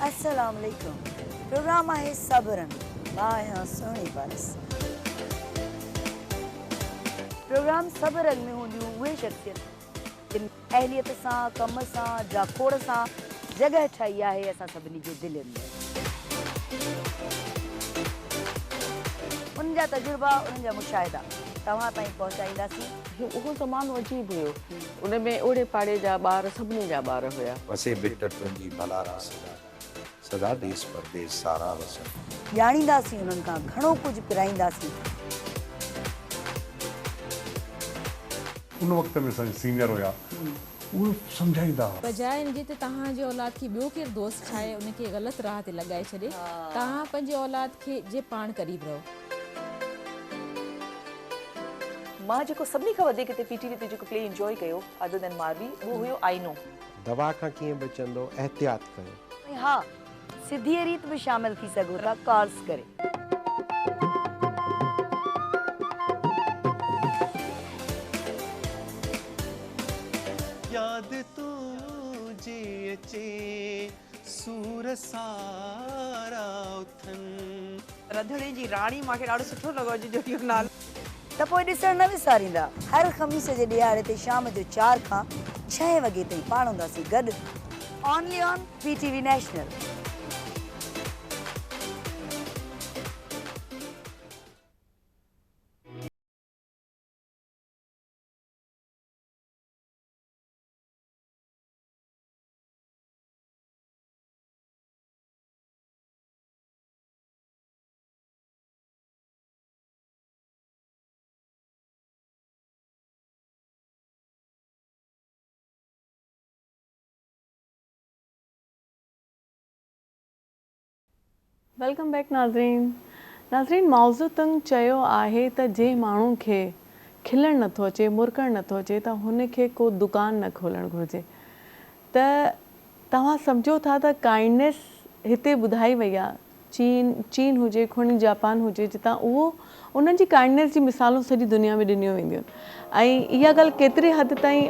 अस्सलाम वालेकुम। प्रोग्राम आहे सबरन, मां आहियां सुहिणी पारस। प्रोग्राम सबरन में हूंदियूं उहे शख़्सियत जिन अहलियत सां, कम सां, जाखोड़ सां जॻह ठाही आहे असां सभिनी जे दिलनि में। उन्हनि जा तजुर्बा, उन्हनि जा मुशाहिदा तव्हां ताईं पहुचाईंदासीं। उहो ज़मानो अजीब हुयो, उन में ओड़े पाड़े जा ॿार सभिनी जा ॿार हुया। वसे बिट तुंहिंजी भला रास सदा देश परदेश सारा वसन। ॼाणींदासीं उन्हनि खां घणो कुझु पिराईंदासीं। उन वक़्त में सीनियर हुया, उहे सम्झाईंदा बजाए इनजे त तव्हां जे औलाद खे ॿियो केरु दोस्त ठाहे उनखे ग़लति राह ते लॻाए छॾे, तव्हां पंहिंजे औलाद खे जे पाण क़रीब रहो। मां जेको सभिनी खां वधीक हिते पीटीवी ते जेको प्ले एंजॉय कयो अदर देन मारवी, उहो हुयो आईनो। दवा खां कीअं बचंदो, एहतियात कयो। ऐं हा, सिधी रीत में शामिल थी सघो था कॉल्स करे। याद तुझे अचे सूर सारा उथन। रंधिणे जी राणी मूंखे ॾाढो सुठो लॻो अॼु जो इहो नालो। त पोइ ॾिसण न विसारींदा। हर ख़मीस जे ॾियारे ते शाम जो 4 खां 6 वॻे ताईं पाण हूंदासीं गॾु, only on PTV national. Welcome back नाज़रीन, मौज़ू तंग चयो आहे त जे माण्हू खे खिलण नथो अचे, मुरकण नथो अचे, त हुनखे को दुकान न खोलणु घुरिजे। त तव्हां सम्झो था त काइंडनेस हिते ॿुधाई वई आहे, चीन हुजे, खणी जापान हुजे, जितां उन्हनि जी काइंडनेस जी मिसालूं सॼी दुनिया में ॾिनियूं वेंदियूं आहिनि। ऐं इहा ॻाल्हि केतिरे हद ताईं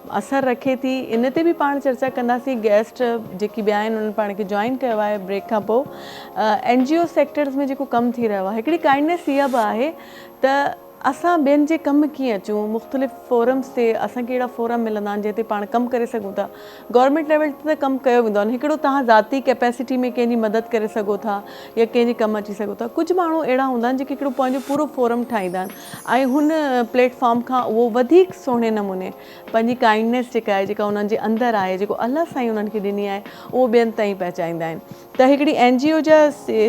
असर रखे थी, इन ते बि पाण चर्चा कंदासीं। गेस्ट जेकी ॿिया आहिनि उन्हनि पाण खे जॉइन कयो आहे ब्रेक खां पोइ। NGO सेक्टर्स में जेको कमु थी रहियो आहे, हिकिड़ी काइंडनेस इहा बि आहे त असां ॿियनि जे कमु कीअं अचूं, मुख़्तलिफ़ फोरम्स ते असांखे अहिड़ा फोरम मिलंदा आहिनि जिते पाण कमु करे सघूं था। गवर्नमेंट लेवल ते त कमु कयो वेंदो आहे, हिकिड़ो तव्हां ज़ाती कैपेसिटी में कंहिंजी मदद करे सघो था या कंहिंजे कमु अची सघो था। कुझु माण्हू अहिड़ा हूंदा आहिनि जेके हिकिड़ो पंहिंजो पूरो फोरम ठाहींदा आहिनि ऐं हुन प्लेटफॉर्म खां उहो वधीक सुहिणे नमूने पंहिंजी काइंडनेस जेका आहे, जेका उन्हनि जे अंदरि आहे, जेको अलाह साईं उन्हनि खे ॾिनी आहे, उहो ॿियनि ताईं पहुचाईंदा आहिनि। त हिकिड़ी NGO जा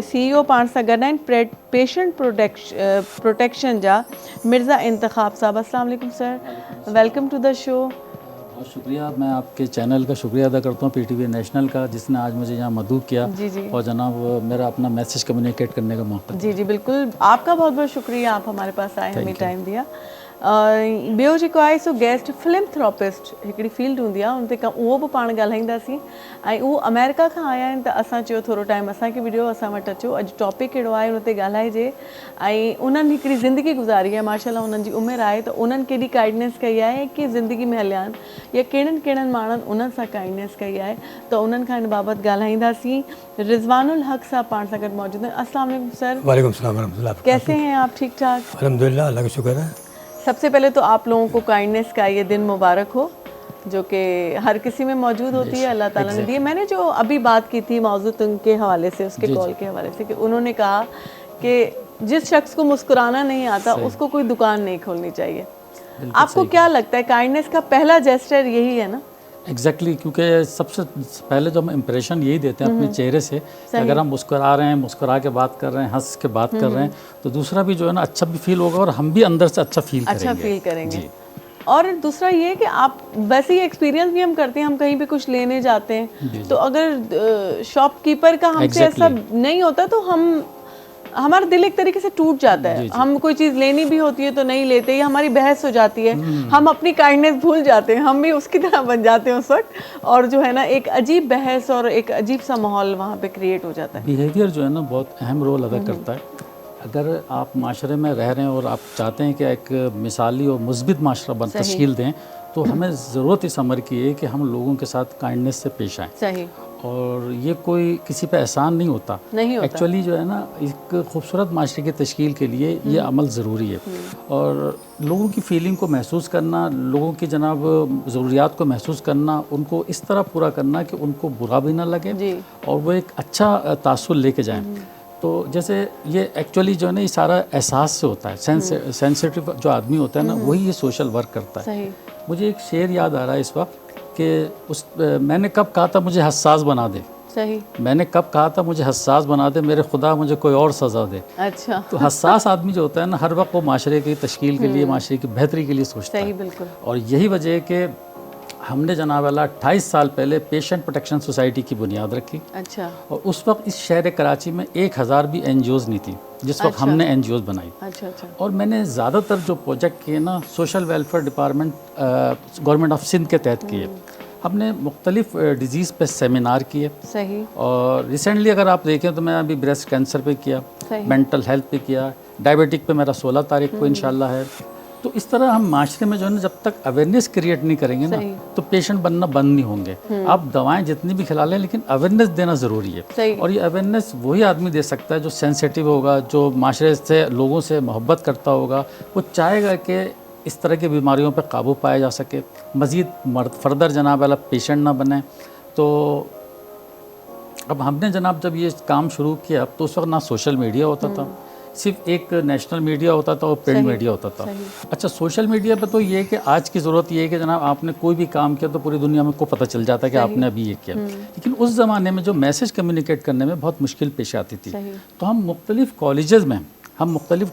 CEO पाण सां गॾु आहिनि, पेशेंट प्रोटेक्शन जा मिर्ज़ा इंतखाब साहब। अस्सलाम वालेकुम sir, welcome to the show. बहुत शुक्रिया, मैं आपके चैनल का शुक्रिया अदा करता हूँ, PTV नेशनल का, जिसने आज मुझे यहाँ मदऊ किया और जनाब मेरा अपना मैसेज कम्युनिकेट करने का मौका। जी जी बिल्कुल, आपका बहुत बहुत शुक्रिया, आप हमारे पास आए, हमें टाइम दिया। ॿियो जेको आहे सो गेस्ट फिल्मथेरेपिस्ट हिकिड़ी फील्ड हूंदी आहे, उन ते उहो बि पाण ॻाल्हाईंदासीं ऐं उहो अमेरिका खां आया आहिनि। त असां चयो थोरो टाइम असांखे बि ॾियो, असां वटि अचो, अॼु टॉपिक कहिड़ो आहे उन ते ॻाल्हाइजे। ऐं उन्हनि हिकिड़ी ज़िंदगी गुज़ारी आहे, माशाल्लाह उन्हनि जी उमिरि आहे, त उन्हनि केॾी काइंडनेस कई आहे कि ज़िंदगी में हलिया आहिनि या कहिड़नि कहिड़नि माण्हुनि उन्हनि सां काइंडनेस कई आहे, त उन्हनि खां इन बाबति ॻाल्हाईंदासीं। रिज़वानुल हक़ साहब पाण सां गॾु मौजूद आहिनि। अस्सलाम वालेकुम सर। वालेकुम सलाम वरहमतुल्लाह। कैसे हैं आप? ठीक ठाक अल्हम्दुलिल्लाह, अल्लाह का शुक्र है। सबसे पहले तो आप लोगों को काइंडनेस का ये दिन मुबारक हो, जो कि हर किसी में मौजूद होती है, अल्लाह ताला ने दी है। मैंने जो अभी बात की थी मौजूद के हवाले से, उसके कॉल के हवाले से, कि उन्होंने कहा कि जिस शख्स को मुस्कुराना नहीं आता उसको कोई दुकान नहीं खोलनी चाहिए। आपको क्या लगता है काइंडनेस का पहला जेस्चर यही है ना? एग्जैक्टली, क्योंकि सबसे पहले जो हम इम्प्रेशन यही देते हैं अपने चेहरे से, अगर हम मुस्कुरा रहे हैं, मुस्कुरा के बात कर रहे हैं, हंस के बात कर रहे हैं, तो दूसरा भी जो है ना अच्छा भी फील होगा और हम भी अंदर से अच्छा फील करेंगे। और दूसरा ये कि आप वैसे ही एक्सपीरियंस भी हम करते हैं, हम कहीं भी कुछ लेने जाते हैं तो अगर शॉपकीपर का हमसे ऐसा नहीं होता तो हमारा दिल एक तरीके से टूट जाता है। हम कोई चीज़ लेनी भी होती है तो नहीं लेते, या हमारी बहस हो जाती है, हम अपनी काइंडनेस भूल जाते हैं, हम भी उसकी तरह बन जाते हैं उस वक्त, और जो है ना एक अजीब बहस और एक अजीब सा माहौल वहाँ पे क्रिएट हो जाता है। बिहेवियर जो है ना बहुत अहम रोल अदा करता है। अगर आप माशरे में रह रहे हैं और आप चाहते हैं कि एक मिसाली और मुस्बित माशरा तश्कील दें, तो हमें ज़रूरत इस अमर की है कि हम लोगों के साथ काइंडनेस से पेश आएँ। सही। और ये कोई किसी पे एहसान नहीं होता एक्चुअली जो है ना, एक खूबसूरत माशरे की तश्कील के लिए ये अमल ज़रूरी है। और लोगों की फीलिंग को महसूस करना, लोगों की जनाब ज़रूरियात को महसूस करना, उनको इस तरह पूरा करना कि उनको बुरा भी ना लगे और वो एक अच्छा तासुर लेके जाएं। तो जैसे ये एक्चुअली जो है ना, ये सारा एहसास से होता है। सेंसिटिव जो आदमी होता है ना, वही ये सोशल वर्क करता है। मुझे एक शेर याद आ रहा है इस वक्त कि मैंने कब कहा था मुझे हसास बना दे। सही। मैंने कब कहा था मुझे हसास बना दे, मेरे खुदा मुझे कोई और सज़ा दे। अच्छा। तो हसास आदमी जो होता है ना, हर वक्त वो माशरे की तश्कील के लिए, माशरे की बेहतरी के लिए सोचता है। सही, बिल्कुल। और यही वजह है कि हमने जनाब अल्लाह 28 साल पहले पेशेंट प्रोटेक्शन सोसाइटी की बुनियाद रखी। अच्छा। और उस वक्त इस शहर कराची में 1000 भी NGOs नहीं थी जिस वक्त हमने NGOs बनाई। अच्छा अच्छा। और मैंने ज़्यादातर जो प्रोजेक्ट किए ना, social welfare department government of Sindh के तहत किए। हमने मुख्तलिफ डिजीज़ पे सेमिनार किए। सही। और रिसेंटली अगर आप देखें तो मैं अभी ब्रेस्ट कैंसर पे किया, मेंटल हेल्थ पे किया, डायबिटिक पे मेरा 16 तारीख को इंशाल्लाह है। तो इस तरह हम माशरे में जो है ना, जब तक अवेयरनेस क्रिएट नहीं करेंगे ना, तो पेशेंट बनना बंद नहीं होंगे। आप दवाएं जितनी भी खिला लें, लेकिन अवेयरनेस देना ज़रूरी है। और ये अवेयरनेस वही आदमी दे सकता है जो सेंसिटिव होगा, जो माशरे से लोगों से मोहब्बत करता होगा। वो चाहेगा कि इस तरह की बीमारियों पर काबू पाया जा सके, मज़ीद फर्दर जनाब वाला पेशेंट ना बने। तो अब हमने जनाब जब ये काम शुरू किया तो उस वक्त ना सोशल मीडिया होता था, सिर्फ एक नेशनल मीडिया होता था और प्रिंट मीडिया होता था। अच्छा, सोशल मीडिया पे तो ये है कि आज की ज़रूरत ये है कि जनाब आपने कोई भी काम किया तो पूरी दुनिया में को पता चल जाता है कि आपने अभी ये किया। लेकिन उस ज़माने में जो मैसेज कम्युनिकेट करने में बहुत मुश्किल पेश आती थी। तो हम मुख्तलिफ़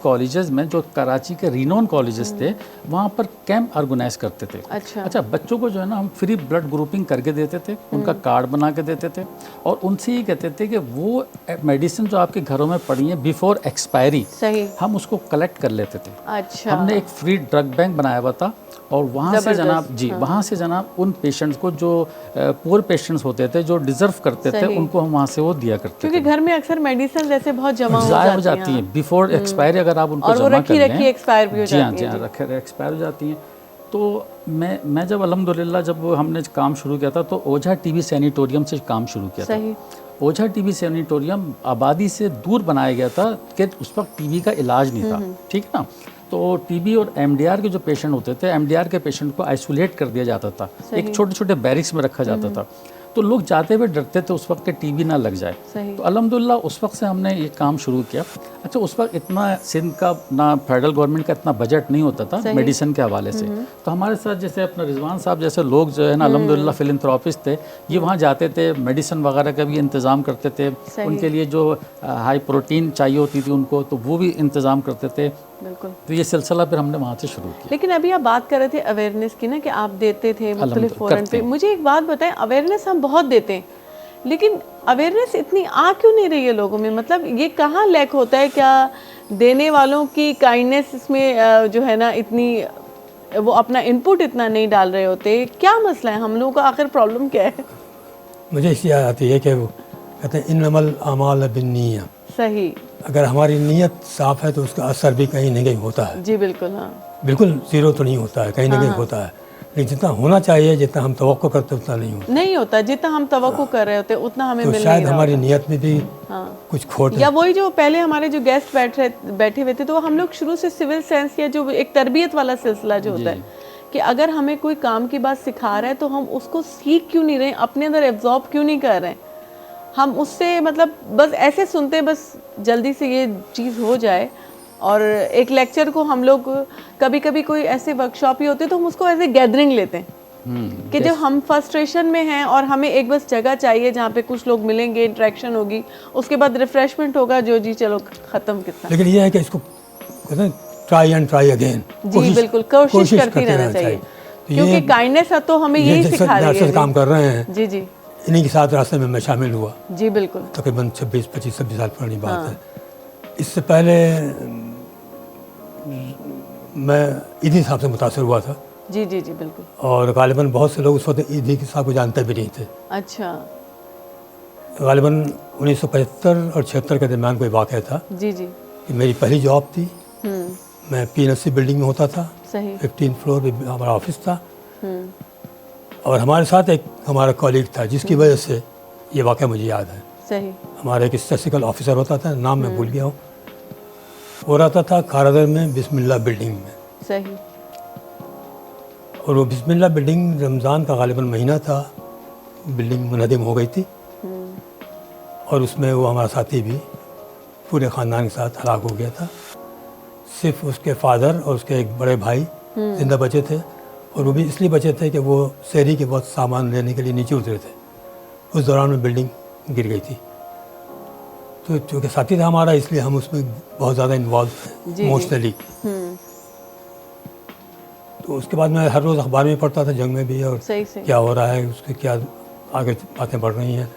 कॉलेजेस में जो कराची के रिनोन कॉलेजेस थे, वहाँ पर कैंप ऑर्गेनाइज करते थे। अच्छा, बच्चों को जो है ना हम फ्री ब्लड ग्रुपिंग करके देते थे, उनका कार्ड बना के देते थे और उनसे ये कहते थे कि वो मेडिसिन जो आपके घरों में पड़ी है बिफोर एक्सपायरी, हम उसको कलेक्ट कर लेते थे। अच्छा। हमने एक फ्री ड्रग बैंक बनाया हुआ था और वहाँ से जनाब वहाँ से जनाब उन पेशेंट्स को जो पुअर पेशेंट्स होते थे, जो डिजर्व करते थे, उनको हम वहाँ से वो दिया करते थे। क्योंकि घर में अक्सर मेडिसिन जैसे बहुत जमा हो जाती हैं बिफोर एक्सपायरी, अगर आप उनको जमा कर लें। एक्सपायर भी हो जाती हैं। जी हाँ, एक्सपायर हो जाती हैं। तो मैं जब अल्हम्दुलिल्लाह जब हमने काम शुरू किया था तो ओझा टीबी सैनिटोरियम से काम शुरू किया था। ओझा टीबी सैनिटोरियम आबादी से दूर बनाया गया था कि उस वक्त टीबी का इलाज नहीं था, ठीक है ना। तो टीबी और एमडीआर के जो पेशेंट होते थे, एमडीआर के पेशेंट को आइसोलेट कर दिया जाता था, एक छोटे छोटे बैरिक्स में रखा जाता था। तो लोग जाते हुए डरते थे उस वक्त के टीबी ना लग जाए। तो अल्हम्दुलिल्लाह उस वक्त से हमने ये काम शुरू किया। अच्छा, उस वक्त इतना सिंध का ना फेडरल गवर्नमेंट का इतना बजट नहीं होता था मेडिसिन के हवाले से, तो हमारे साथ जैसे अपना रिजवान साहब जैसे लोग जो है ना अल्हम्दुलिल्लाह फिलैंथ्रोपिस्ट थे, ये वहाँ जाते थे, मेडिसिन वगैरह का भी इंतज़ाम करते थे, उनके लिए जो हाई प्रोटीन चाहिए होती थी उनको, तो वो भी इंतज़ाम करते थे। बिल्कुल। तो ये सिलसिला फिर हमने वहाँ से शुरू किया। लेकिन अभी आप बात कर रहे थे अवेयरनेस की ना, कि आप देते थे मुख्तलिफ फोरम पे। मुझे एक बात बताएं, अवेयरनेस हम बहुत देते हैं, लेकिन अवेयरनेस इतनी आ क्यों नहीं रही है लोगों में? मतलब ये कहाँ लैक होता है? क्या देने वालों की काइंडनेस इसमें जो है ना इतनी, वो अपना इनपुट इतना नहीं डाल रहे होते? क्या मसला है? हम लोगों का आखिर प्रॉब्लम क्या है? मुझे इसलिए आती है कि वो कहते हैं इन्नमल अमाल बिन्नियत। सही। अगर हमारी नीयत साफ है तो उसका असर भी कहीं न कहीं होता है। जी बिल्कुल। हाँ, बिल्कुल ज़ीरो तो नहीं होता है, कहीं न कहीं होता है, लेकिन जितना होना चाहिए, जितना हम तवक्को करते उतना नहीं होता। जितना हम तवक्को कर रहे होते उतना हमें तो मिल शायद नहीं रहा हमारी होता। नीयत में भी कुछ खोट या वही जो पहले हमारे जो गेस्ट बैठे हुए थे, तो हम लोग शुरू से सिविल साइंस या जो एक तरबियत वाला सिलसिला जो होता है कि अगर हमें कोई काम की बात सिखा रहा है तो हम उसको सीख क्यों नहीं रहे, अपने अंदर एब्जॉर्ब क्यों नहीं कर रहे हैं? हम उससे मतलब बस ऐसे सुनते, बस जल्दी से ये चीज़ हो जाए। और एक लेक्चर को हम लोग कभी कभी कोई ऐसे वर्कशॉप ही होते तो हम उसको ऐसे गैदरिंग लेते हैं कि जब हम फ्रस्ट्रेशन में हैं और हमें एक बस जगह चाहिए जहाँ पे कुछ लोग मिलेंगे, इंटरेक्शन होगी, उसके बाद रिफ्रेशमेंट होगा, जो जी चलो ख़त्म कितना। लेकिन ये है कि इसको कहते हैं ट्राई एंड ट्राई अगेन। जी बिल्कुल, कोशिश करते रहना चाहिए, क्योंकि काइंडनेस तो हमें यही सिखा रही है। काम कर रहे हैं जी जी, इन्हीं के साथ रास्ते में मैं शामिल हुआ। जी बिल्कुल। तकरीबन 26 साल पुरानी बात है। इससे पहले मैं इदी साहब से मुतासर हुआ था। जी जी जी बिल्कुल। और गालिबन बहुत से लोग उस वक्त इदी साहब को जानते भी नहीं थे। अच्छा। गालिबन 1975 और 76 के दरमियान कोई वाक़या था। जी जी। कि मेरी पहली जॉब थी, मैं PNFC बिल्डिंग में होता था। सही। 15 फ्लोर पे हमारा ऑफिस था। और हमारे साथ एक हमारा कॉलीग था जिसकी वजह से ये वाक़या मुझे याद है। सही। हमारा एक स्टैटिस्टिकल ऑफिसर होता था, नाम मैं भूल गया हूँ, वो रहता था खारादर में बिस्मिल्लाह बिल्डिंग में। सही। और वो बिस्मिल्लाह बिल्डिंग रमज़ान का गालिबन महीना था, बिल्डिंग मुनहदिम हो गई थी और उसमें वो हमारा साथी भी पूरे ख़ानदान के साथ हलाक हो गया था। सिर्फ उसके फादर और उसके एक बड़े भाई जिंदा बचे थे, और वो भी इसलिए बचे थे कि वो शहरी के बहुत सामान लेने के लिए नीचे उतरे थे। उस दौरान में बिल्डिंग गिर गई थी। तो चूँकि साथी था हमारा, इसलिए हम उसमें बहुत ज़्यादा इन्वॉल्व थे इमोशनली। तो उसके बाद मैं हर रोज़ अखबार में पढ़ता था, जंग में भी, और क्या हो रहा है, उसके क्या आगे बातें बढ़ रही हैं।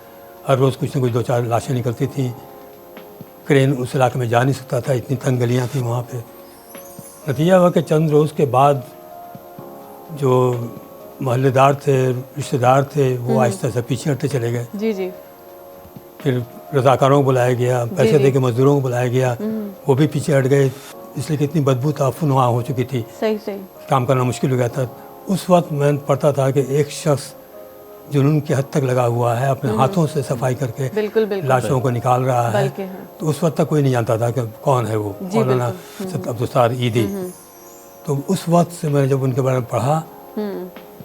हर रोज़ कुछ न कुछ 2-4 लाशें निकलती थी। क्रेन उस इलाके में जा नहीं सकता था, इतनी तंग गलियाँ थी वहाँ पे। नतीजा हुआ कि चंद रोज़ के बाद जो मोहल्लेदार थे, रिश्तेदार थे, वो आहिस्ता से पीछे हटते चले गए। जी जी। फिर रज़ाकारों को बुलाया गया, पैसे दे के मजदूरों को बुलाया गया, वो भी पीछे हट गए, इसलिए कितनी बदबू ताफुनवा हो चुकी थी। सही सही। काम करना मुश्किल हो गया था। उस वक्त मैं पढ़ता था कि एक शख्स जुनून की हद तक लगा हुआ है, अपने हाथों से सफाई करके बिल्कुल लाशों को निकाल रहा है। तो उस वक्त तक कोई नहीं जानता था कि कौन है वो, मौलाना अब्दुल ईदी। तो उस वक्त से मैंने जब उनके बारे में पढ़ा,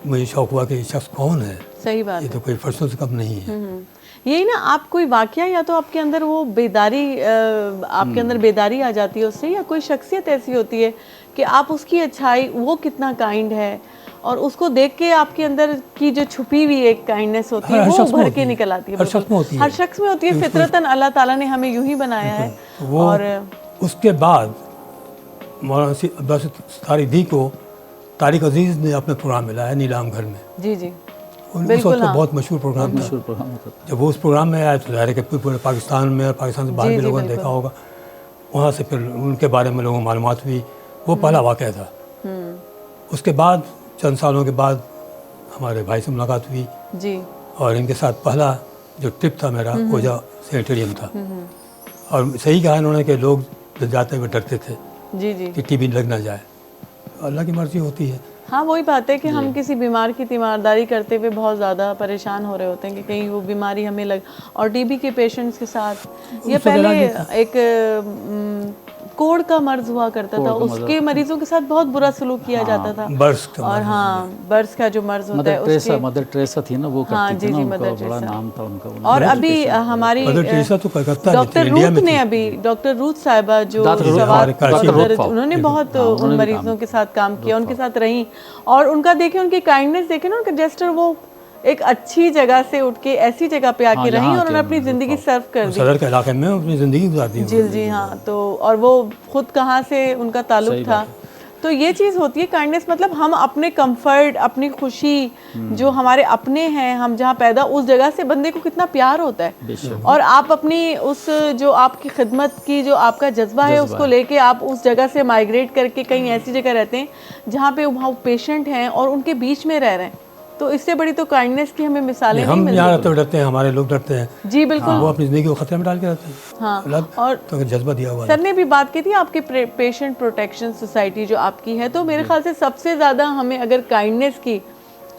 मुझे शौक हुआ कि ये शख्स कौन है। सही बात। ये तो कोई फर्शों से कम नहीं है। यही ना, आप कोई वाकया या तो आपके अंदर वो बेदारी, आपके अंदर बेदारी आ जाती है उससे, या कोई शख्सियत ऐसी होती है कि आप उसकी अच्छाई, वो कितना काइंड है, और उसको देख के आपके अंदर की जो छुपी हुई एक काइंडनेस होती है वो उभर के निकल आती है। हर शख्स में होती है, फितरतन अल्लाह ताला ने हमें यूं ही बनाया है। और उसके बाद मौलाना अब्बास तारिदी को तारिक अजीज़ ने अपना प्रोग्राम मिलाया नीलाम घर में। जी जी बिल्कुल। बहुत मशहूर प्रोग्राम था। जब वो उस प्रोग्राम में आया तो ज़ाहिर है कि पूरे पाकिस्तान में और पाकिस्तान से बाहर भी लोगों ने देखा होगा। वहाँ से फिर उनके बारे में लोगों को मालूमात हुई। वो पहला वाक़या था। उसके बाद चंद सालों के बाद हमारे भाई से मुलाकात हुई जी, और इनके साथ पहला जो ट्रिप था मेरा ओजा सेनेटेरियम था। और सही कहा इन्होंने कि लोग जाते हुए डरते थे जी जी कि टीबी लग ना जाए। अल्लाह की मर्जी होती है। हाँ, वही बात है कि हम किसी बीमार की तीमारदारी करते हुए बहुत ज़्यादा परेशान हो रहे होते हैं कि कहीं वो बीमारी हमें लग। और टीबी के पेशेंट्स के साथ ये पहले एक कोड़ का मर्ज हुआ करता था, उसके मरीजों के साथ बहुत बुरा सलूक किया जाता था। बर्स का और हाँ, बर्स का जो मर्ज होता है, मदर टेरेसा थी ना, वो करती थी ना, उनका बड़ा नाम था उनका। और अभी हमारी डॉक्टर रूथ साहिबा जो उन्होंने बहुत उन मरीजों के साथ काम किया, उनके साथ रही, और उनका देखे, उनकी काइंडनेस देखे ना, उनका जेस्टर, वो एक अच्छी जगह से उठ के ऐसी जगह पे आके रही और उन्होंने अपनी ज़िंदगी सर्व कर दी। सदर के इलाके में अपनी ज़िंदगी गुजारती हैं। जी जी हाँ, तो और वो खुद कहाँ से उनका ताल्लुक था, तो ये चीज़ होती है काइंडनेस। मतलब हम अपने कंफर्ट, अपनी खुशी, जो हमारे अपने हैं, हम जहाँ पैदा, उस जगह से बंदे को कितना प्यार होता है, और आप अपनी उस जो आपकी खिदमत की जो आपका जज्बा है, उसको लेके आप उस जगह से माइग्रेट करके कहीं ऐसी जगह रहते हैं जहाँ पे वहाँ पेशेंट हैं और उनके बीच में रह रहे हैं, तो इससे बड़ी तो काइंडनेस की हमें मिसालें नहीं मिलती। हम यहाँ तो डरते हैं, हमारे लोग डरते हैं। जी बिल्कुल, वो अपनी ज़िंदगी को खतरे में डाल के रहते हैं। हाँ, और तो जज्बा दिया हुआ। सर ने भी बात की थी आपके पेशेंट प्रोटेक्शन सोसाइटी जो आपकी है, तो मेरे ख्याल से सबसे ज़्यादा हमें अगर काइंडनेस की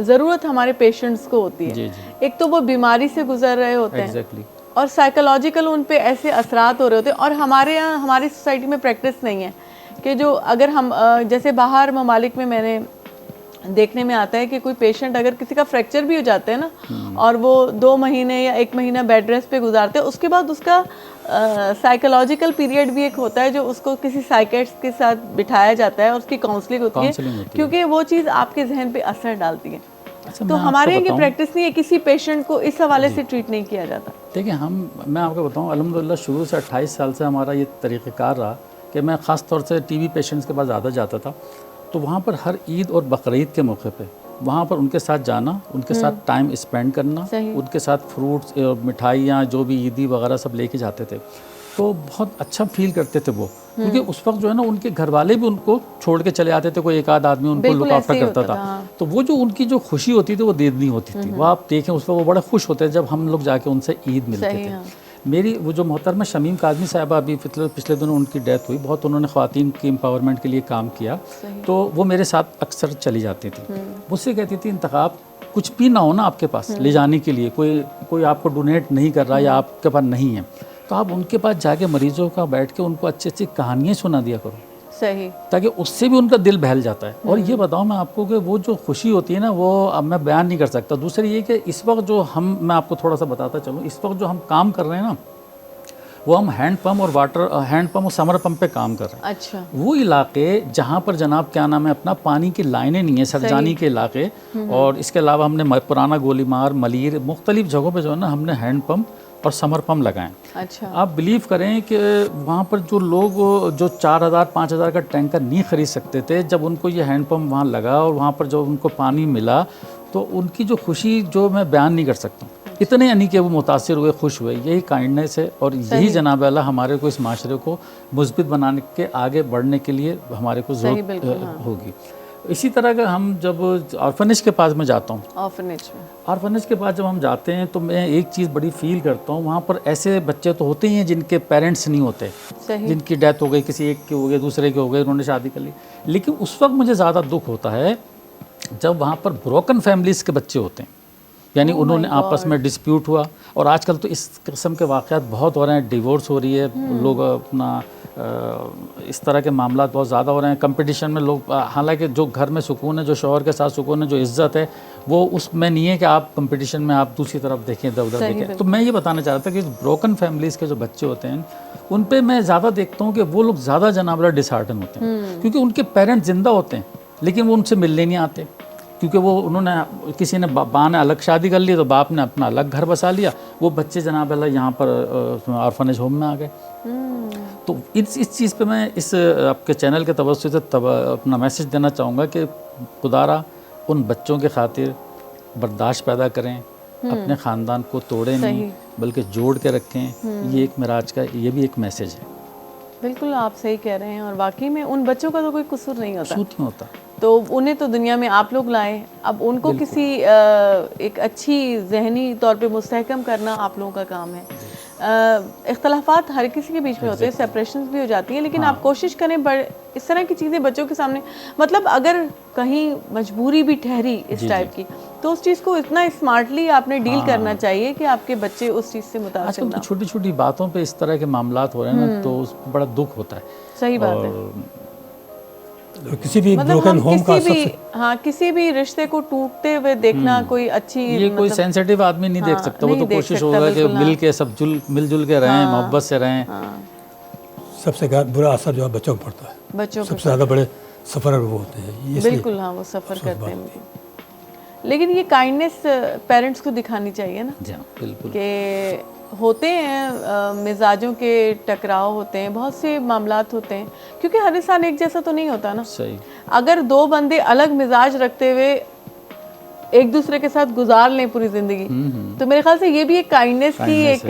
ज़रूरत हमारे पेशेंट्स को होती है, एक तो वो बीमारी से गुजर रहे होते हैं और साइकोलॉजिकल उन पे ऐसे असरात हो रहे होते हैं, और हमारे यहाँ, हमारी सोसाइटी में प्रैक्टिस नहीं है कि जो अगर हम जैसे बाहर ममालिक में मैंने देखने में आता है कि कोई पेशेंट अगर किसी का फ्रैक्चर भी हो जाता है ना, और वो 2 महीने या 1 महीना बेड रेस्ट पे गुजारते हैं, उसके बाद उसका साइकोलॉजिकल पीरियड भी एक होता है जो उसको किसी साइकेट्रिस्ट के साथ बिठाया जाता है और उसकी काउंसलिंग होती है, क्योंकि वो चीज़ आपके जहन पे असर डालती है। तो हमारे यहाँ की प्रैक्टिस नहीं है, किसी पेशेंट को इस हवाले से ट्रीट नहीं किया जाता। देखिए, मैं आपको बताऊँ, अल्हम्दुलिल्लाह शुरू से 28 साल से हमारा ये तरीक़ेकार रहा कि मैं ख़ास तौर से टीबी पेशेंट्स के पास ज़्यादा जाता था, तो वहाँ पर हर ईद और बकरीद के मौके पे वहाँ पर उनके साथ जाना, उनके साथ टाइम स्पेंड करना, उनके साथ फ्रूट्स, मिठाइयाँ, जो भी ईदी वगैरह सब लेके जाते थे, तो बहुत अच्छा फील करते थे वो, क्योंकि उस वक्त जो है ना, उनके घर वाले भी उनको छोड़ के चले आते थे, कोई एक आध आदमी उनको लुक आफ्टर करता था, तो वो जो उनकी जो खुशी होती थी वो देदनी होती थी। वो आप देखें, उस वक्त वो बड़े खुश होते थे जब हम लोग जाके उनसे ईद मिलते थे। मेरी वो जो मोहतरमा शमीम काज़मी साहिबा, अभी पिछले दिनों उनकी डेथ हुई, बहुत उन्होंने ख़वातीन की एम्पावरमेंट के लिए काम किया, तो वो मेरे साथ अक्सर चली जाती थी। मुझसे कहती थी, इंतखाब कुछ भी ना हो ना आपके पास ले जाने के लिए, कोई आपको डोनेट नहीं कर रहा या आपके पास नहीं है, तो आप उनके पास जाके मरीज़ों का बैठ के उनको अच्छी अच्छी कहानियाँ सुना दिया करो, सही, ताकि उससे भी उनका दिल बहल जाता है। और ये बताऊं मैं आपको कि वो जो खुशी होती है ना, वो अब मैं बयान नहीं कर सकता। दूसरी ये कि इस वक्त जो मैं आपको थोड़ा सा बताता चलूँ, इस वक्त जो हम काम कर रहे हैं ना, वो हम हैंड पंप और समर पंप पे काम कर रहे हैं। अच्छा। वो इलाके जहाँ पर जनाब क्या नाम है अपना, पानी की लाइनें नहीं है, सरजानी के इलाके, और इसके अलावा हमने पुराना गोलीमार, मलीर, मुख्तलिफ जगहों पे जो है ना, हमने हैंड पंप और समर पंप लगाएं। अच्छा। आप बिलीव करें कि वहाँ पर जो लोग जो 4,000-5,000 का टैंकर नहीं ख़रीद सकते थे, जब उनको ये हैंड पंप वहाँ लगा और वहाँ पर जो उनको पानी मिला, तो उनकी जो खुशी जो मैं बयान नहीं कर सकता। इतने यानी कि वो मुतासिर हुए, खुश हुए। यही काइंडनेस है, और यही जनाब अल्लाह हमारे को इस माशरे को मुस्बित बनाने के, आगे बढ़ने के लिए हमारे को ज़रूरत होगी। इसी तरह का हम जब ऑर्फनेज के पास में जाता हूँ, ऑर्फनेज के पास जब हम जाते हैं, तो मैं एक चीज़ बड़ी फील करता हूँ, वहाँ पर ऐसे बच्चे तो होते ही हैं जिनके पेरेंट्स नहीं होते, जिनकी डेथ हो गई, किसी एक के हो गए, दूसरे के हो गए, उन्होंने शादी कर ली, लेकिन उस वक्त मुझे ज़्यादा दुख होता है जब वहाँ पर ब्रोकन फैमिलीज़ के बच्चे होते हैं, यानी उन्होंने आपस में डिस्प्यूट हुआ। और आजकल तो इस किस्म के वाक़यात बहुत हो रहे हैं, डिवोर्स हो रही है, लोग अपना इस तरह के मामला बहुत ज़्यादा हो रहे हैं। कंपटीशन में लोग, हालांकि जो घर में सुकून है, जो शौहर के साथ सुकून है, जो इज़्ज़त है, वो उसमें नहीं है कि आप कंपटीशन में आप दूसरी तरफ देखें, इधर उधर देखें। तो मैं ये बताना चाह रहा था कि ब्रोकन फैमिलीज़ के जो बच्चे होते हैं, उन पर मैं ज़्यादा देखता हूँ कि वो लोग ज़्यादा जनाब डिसहार्टन होते हैं, क्योंकि उनके पेरेंट्स ज़िंदा होते हैं, लेकिन वो उनसे मिलने नहीं आते, क्योंकि वो उन्होंने, किसी ने बाप ने अलग शादी कर ली, तो बाप ने अपना अलग घर बसा लिया, वो बच्चे जनाब अल्लाह यहाँ पर ऑर्फनेज होम में आ गए। तो इस चीज़ पे मैं इस आपके चैनल के तवज्जो से अपना मैसेज देना चाहूँगा कि खुदारा उन बच्चों के खातिर बर्दाश्त पैदा करें, अपने ख़ानदान को तोड़ें नहीं, बल्कि जोड़ के रखें। ये एक मेरा आज का ये भी एक मैसेज है। बिल्कुल आप सही कह रहे हैं, और वाकई में उन बच्चों का तो कोई कसूर नहीं होता, कसूर नहीं होता, तो उन्हें तो दुनिया में आप लोग लाए, अब उनको किसी एक अच्छी जहनी तौर पे मुस्तहकम करना आप लोगों का काम है। इख्तलाफात हर किसी के बीच में होते हैं, सेपरेशंस भी हो जाती हैं, लेकिन आप कोशिश करें اس طرح کی چیزیں بچوں کے سامنے, مطلب اگر کہیں مجبوری بھی ٹھہری اس ٹائپ کی تو اس چیز کو اتنا اسمارٹلی آپ نے ڈیل کرنا چاہیے کہ آپ کے بچے اس چیز سے متاثر نہ ہوں. چھوٹی چھوٹی باتوں پہ اس طرح کے معاملات ہو رہے ہیں نا تو اس پہ بڑا دکھ ہوتا ہے. صحیح بات ہے. کسی بھی بروکن ہوم کا ہاں کسی بھی رشتے کو ٹوٹتے ہوئے دیکھنا کوئی اچھی, یہ کوئی سینسیٹیو آدمی نہیں دیکھ سکتا. وہ تو کوشش ہوگا کہ مل کے سب مل جل کے رہیں, محبت سے رہیں. سب سے برا اثر جو ہے بچوں کو پڑتا ہے. بچوں سب سے زیادہ بڑے سفر وہ ہوتے ہیں. بالکل ہاں وہ سفر کرتے ہیں. لیکن یہ کائنڈنیس پیرنٹس کو دکھانی چاہیے نا. جی بالکل. کہ ہوتے ہیں مزاجوں کے ٹکراؤ ہوتے ہیں, بہت سے معاملات ہوتے ہیں, کیونکہ ہر انسان ایک جیسا تو نہیں ہوتا نا. صحیح. اگر دو بندے الگ مزاج رکھتے ہوئے ایک دوسرے کے ساتھ گزار لیں پوری زندگی تو میرے خیال سے یہ بھی ایک کائنڈنیس کی ایک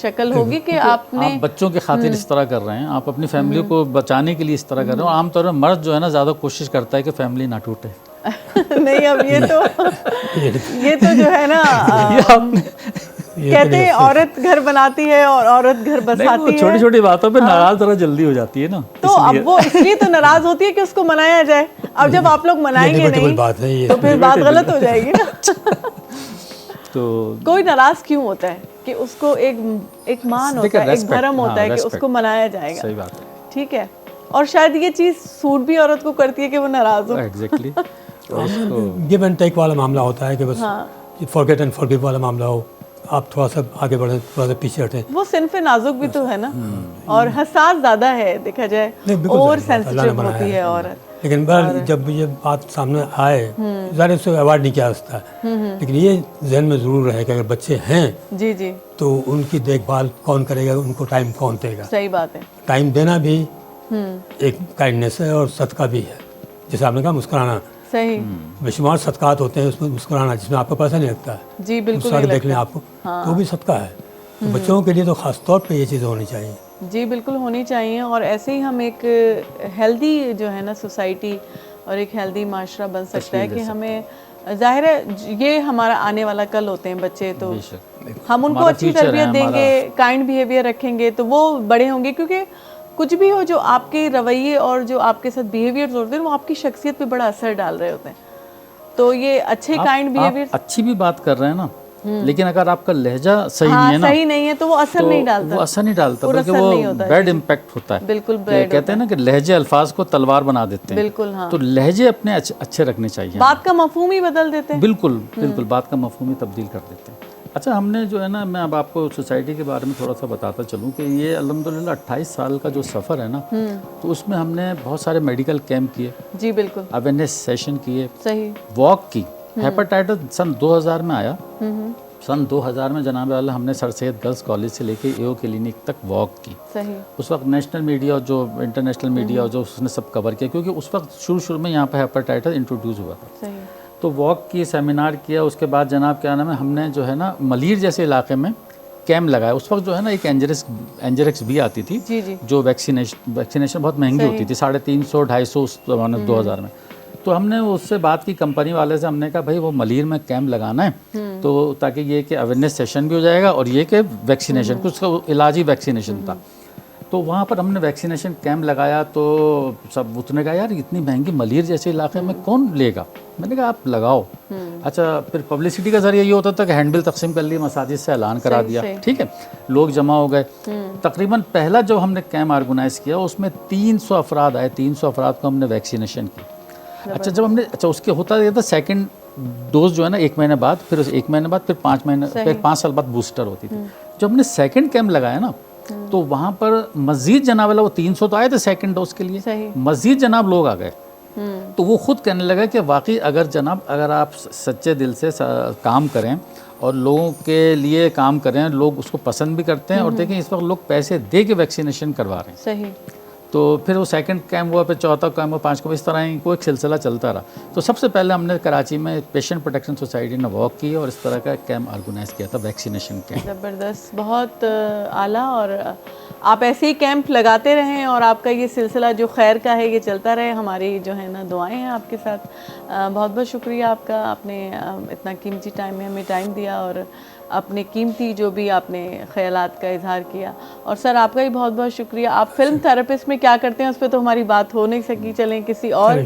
شکل ہوگی کہ آپ نے بچوں کی خاطر اس طرح کر رہے ہیں, آپ اپنی فیملی کو بچانے کے لیے اس طرح کر رہے ہیں. اور عام طور پر مرد جو ہے نا زیادہ کوشش کرتا ہے کہ فیملی نہ ٹوٹے. نہیں اب یہ تو جو ہے نا کہتے ہیں عورت گھر بناتی ہے اور عورت گھر بساتی ہے. چھوٹی چھوٹی باتوں پہ ناراض ذرا جلدی ہو جاتی ہے نا, تو اب وہ اس لیے تو ناراض ہوتی ہے کہ اس کو منایا جائے. اب جب آپ لوگ منائیں گے نہیں تو پھر بات غلط ہو جائے گی نا. تو کوئی ناراض کیوں ہوتا ہے کہ اس کو ایک مان ہوتا ہے, ایک دھرم ہوتا ہے کہ اس کو منایا جائے گا. صحیح بات ہے. ٹھیک ہے. اور شاید یہ چیز سوٹ بھی عورت کو کرتی ہے کہ وہ ناراض ہو. ایگزیکٹلی. گیو اینڈ ٹیک والا معاملہ ہوتا ہے کہ بس فارگیٹ اینڈ فارگیو والا معاملہ ہو, آپ تھوڑا سا آگے بڑھیں, تھوڑا سا پیچھے ہٹیں. وہ صنف نازک بھی تو ہے نا, اور حساس زیادہ ہے دیکھا جائے, اور سینسیٹیو ہوتی ہے عورت. لیکن جب یہ بات سامنے آئے ظاہر اس سے ایوارڈ نہیں کیا جا سکتا, لیکن یہ ذہن میں ضرور رہے کہ اگر بچے ہیں جی جی تو ان کی دیکھ بھال کون کرے گا, ان کو ٹائم کون دے گا. صحیح بات ہے. ٹائم دینا بھی ایک کائنڈنیس ہے اور صدقہ بھی ہے. جیسے آپ نے کہا مسکرانا, صحیح, بے شمار صدقات ہوتے ہیں اس میں مسکرانا جس میں آپ کو پیسہ نہیں لگتا ہے. جی بالکل نہیں دیکھ لیں آپ کو تو بھی صدقہ ہے. تو بچوں کے لیے تو خاص طور پہ یہ چیزیں ہونی چاہیے. جی بالکل ہونی چاہیے. اور ایسے ہی ہم ایک ہیلدی جو ہے نا سوسائٹی اور ایک ہیلدی معاشرہ بن سکتا ہے کہ ہمیں ظاہر ہے یہ ہمارا آنے والا کل ہوتے ہیں بچے, تو ہم ان کو اچھی تربیت دیں گے, کائنڈ بیہیویئر رکھیں گے تو وہ بڑے ہوں گے. کیونکہ کچھ بھی ہو جو آپ کے رویے اور جو آپ کے ساتھ بیہیویئرز ہوتے ہیں وہ آپ کی شخصیت پہ بڑا اثر ڈال رہے ہوتے ہیں. تو یہ اچھے کائنڈ بیہیویئر, اچھی بھی بات کر رہے ہیں نا, لیکن اگر آپ کا لہجہ صحیح نہیں ہے تو وہ اثر نہیں ڈالتا. وہ اثر نہیں ڈالتا بلکہ وہ بیڈ امپیکٹ ہوتا ہے. بالکل کہتے ہیں نا کہ لہجے الفاظ کو تلوار بنا دیتے ہیں. بالکل ہاں. تو لہجے اپنے اچھے رکھنے چاہیے. بات کا مفہوم ہی بدل دیتے ہیں. بالکل بالکل بات کا مفہوم ہی تبدیل کر دیتے ہیں. اچھا ہم نے جو ہے نا, میں اب آپ کو سوسائٹی کے بارے میں تھوڑا سا بتاتا چلوں کہ یہ الحمدللہ 28 سال کا جو سفر ہے نا, تو اس میں ہم نے بہت سارے میڈیکل کیمپ کیے. جی بالکل. اویئرنیس سیشن کیے. صحیح. واک کی. ہیپاٹائٹس سن 2000 میں آیا. سن 2000 میں جناب اللہ ہم نے سر سید گرلز کالج سے لے کے ایو کلینک تک واک کی. صحیح. اس وقت نیشنل میڈیا اور جو انٹرنیشنل میڈیا جو اس نے سب کور کیا, کیونکہ اس وقت شروع میں یہاں پہ ہیپاٹائٹس انٹروڈیوس ہوا تھا. صحیح. تو واک کی, سیمینار کیا. اس کے بعد جناب کیا نام ہے, ہم نے جو ہے نا ملیر جیسے علاقے میں کیمپ لگایا. اس وقت جو ہے نا ایک انجریکس بھی آتی تھی جو ویکسینیشن بہت مہنگی ہوتی تھی, 350 250 اس 2000 میں. تو ہم نے اس سے بات کی کمپنی والے سے, ہم نے کہا بھائی وہ ملیر میں کیمپ لگانا ہے تو تاکہ یہ کہ اویئرنیس سیشن بھی ہو جائے گا اور یہ کہ ویکسینیشن, کچھ علاجی ویکسینیشن تھا. تو وہاں پر ہم نے ویکسینیشن کیمپ لگایا. تو سب اتنے کہا یار اتنی مہنگی ملیر جیسے علاقے میں کون لے گا. میں نے کہا آپ لگاؤ. اچھا پھر پبلسٹی کا ذریعہ یہ ہوتا تھا کہ ہینڈ بل تقسیم کر لی, مساجد سے اعلان کرا دیا, ٹھیک ہے, لوگ جمع ہو گئے. تقریباً پہلا جو ہم نے کیمپ آرگنائز کیا اس میں 300 افراد آئے. 300 افراد کو ہم نے ویکسینیشن کی. اچھا جب ہم نے اس کے ہوتا یہ تھا سیکنڈ ڈوز جو ہے نا 1 مہینے بعد, پھر 1 مہینے بعد, پھر 5 مہینے, پھر 5 سال بعد بوسٹر ہوتی تھی. جب ہم نے سیکنڈ کیمپ لگایا نا تو وہاں پر مزید جناب والا, وہ 300 تو آئے تھے سیکنڈ ڈوز کے لیے, مزید جناب لوگ آ گئے. تو وہ خود کہنے لگا کہ واقعی اگر آپ سچے دل سے کام کریں اور لوگوں کے لیے کام کریں, لوگ اس کو پسند بھی کرتے ہیں. اور دیکھیں اس وقت لوگ پیسے دے کے ویکسینیشن کروا رہے ہیں. صحیح. تو پھر وہ سیکنڈ کیمپ ہوا, پھر چوتھا کیمپ ہوا, 5 کیمپ, اس طرح کو ایک سلسلہ چلتا رہا. تو سب سے پہلے ہم نے کراچی میں پیشنٹ پروٹیکشن سوسائٹی نے واک کی اور اس طرح کا کیمپ آرگنائز کیا تھا, ویکسینیشن کیمپ. زبردست, بہت اعلیٰ. اور آپ ایسے ہی کیمپ لگاتے رہیں اور آپ کا یہ سلسلہ جو خیر کا ہے یہ چلتا رہے. ہماری جو ہے نا دعائیں ہیں آپ کے ساتھ. بہت بہت شکریہ آپ کا, آپ نے اتنا قیمتی ٹائم میں ہمیں ٹائم دیا اور اپنے قیمتی جو بھی آپ نے خیالات کا اظہار کیا. اور سر آپ کا بھی بہت بہت شکریہ. آپ فلم تھراپسٹ میں کیا کرتے ہیں اس پہ تو ہماری بات ہو نہیں سکی. چلیں کسی اور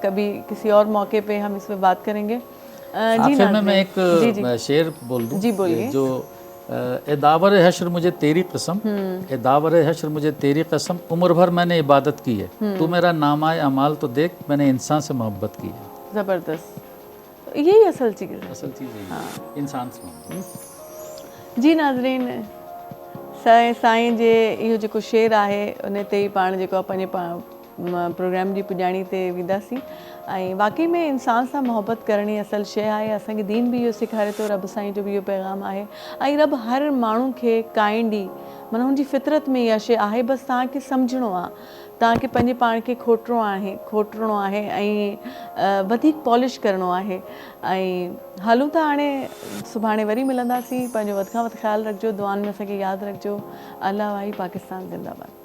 کبھی کسی اور موقع پہ ہم اس پہ بات کریں گے. آخر میں ایک شعر بول دوں. جی بولیے. جو اے داور حشر مجھے تیری قسم، اے داور حشر مجھے تیری قسم، عمر بھر میں نے عبادت کی ہے، تو میرا نامہ اعمال تو دیکھ، میں نے انسان سے محبت کی ہے. زبردست. یہی اصل چیز ہے. اصل چیز ہے انسان سے محبت. جی ناظرین، साईं जे इहो जेको शेर आहे उन ते ई पाण जेको पंहिंजे प्रोग्राम जी पुॼाणी ते वेंदासीं. ऐं वाक़ई में इंसान सां मुहबत करणी असल शइ आहे. असांखे दीन बि इहो सेखारे थो, रब साईं जो बि इहो पैगाम आहे. ऐं रब हर माण्हू खे काइंड ई माना हुनजी फितरत में इहा शइ आहे. बसि तव्हांखे सम्झणो आहे, तव्हांखे पंहिंजे पाण खे खोटणो आहे ऐं वधीक पॉलिश करिणो आहे. ऐं हलूं था हाणे, सुभाणे वरी मिलंदासीं. पंहिंजो वधि खां वधि ख़्यालु रखिजो, दुआनि में असांखे यादि रखिजो. अल्लाह वाही पाकिस्तान ज़िंदाबाद.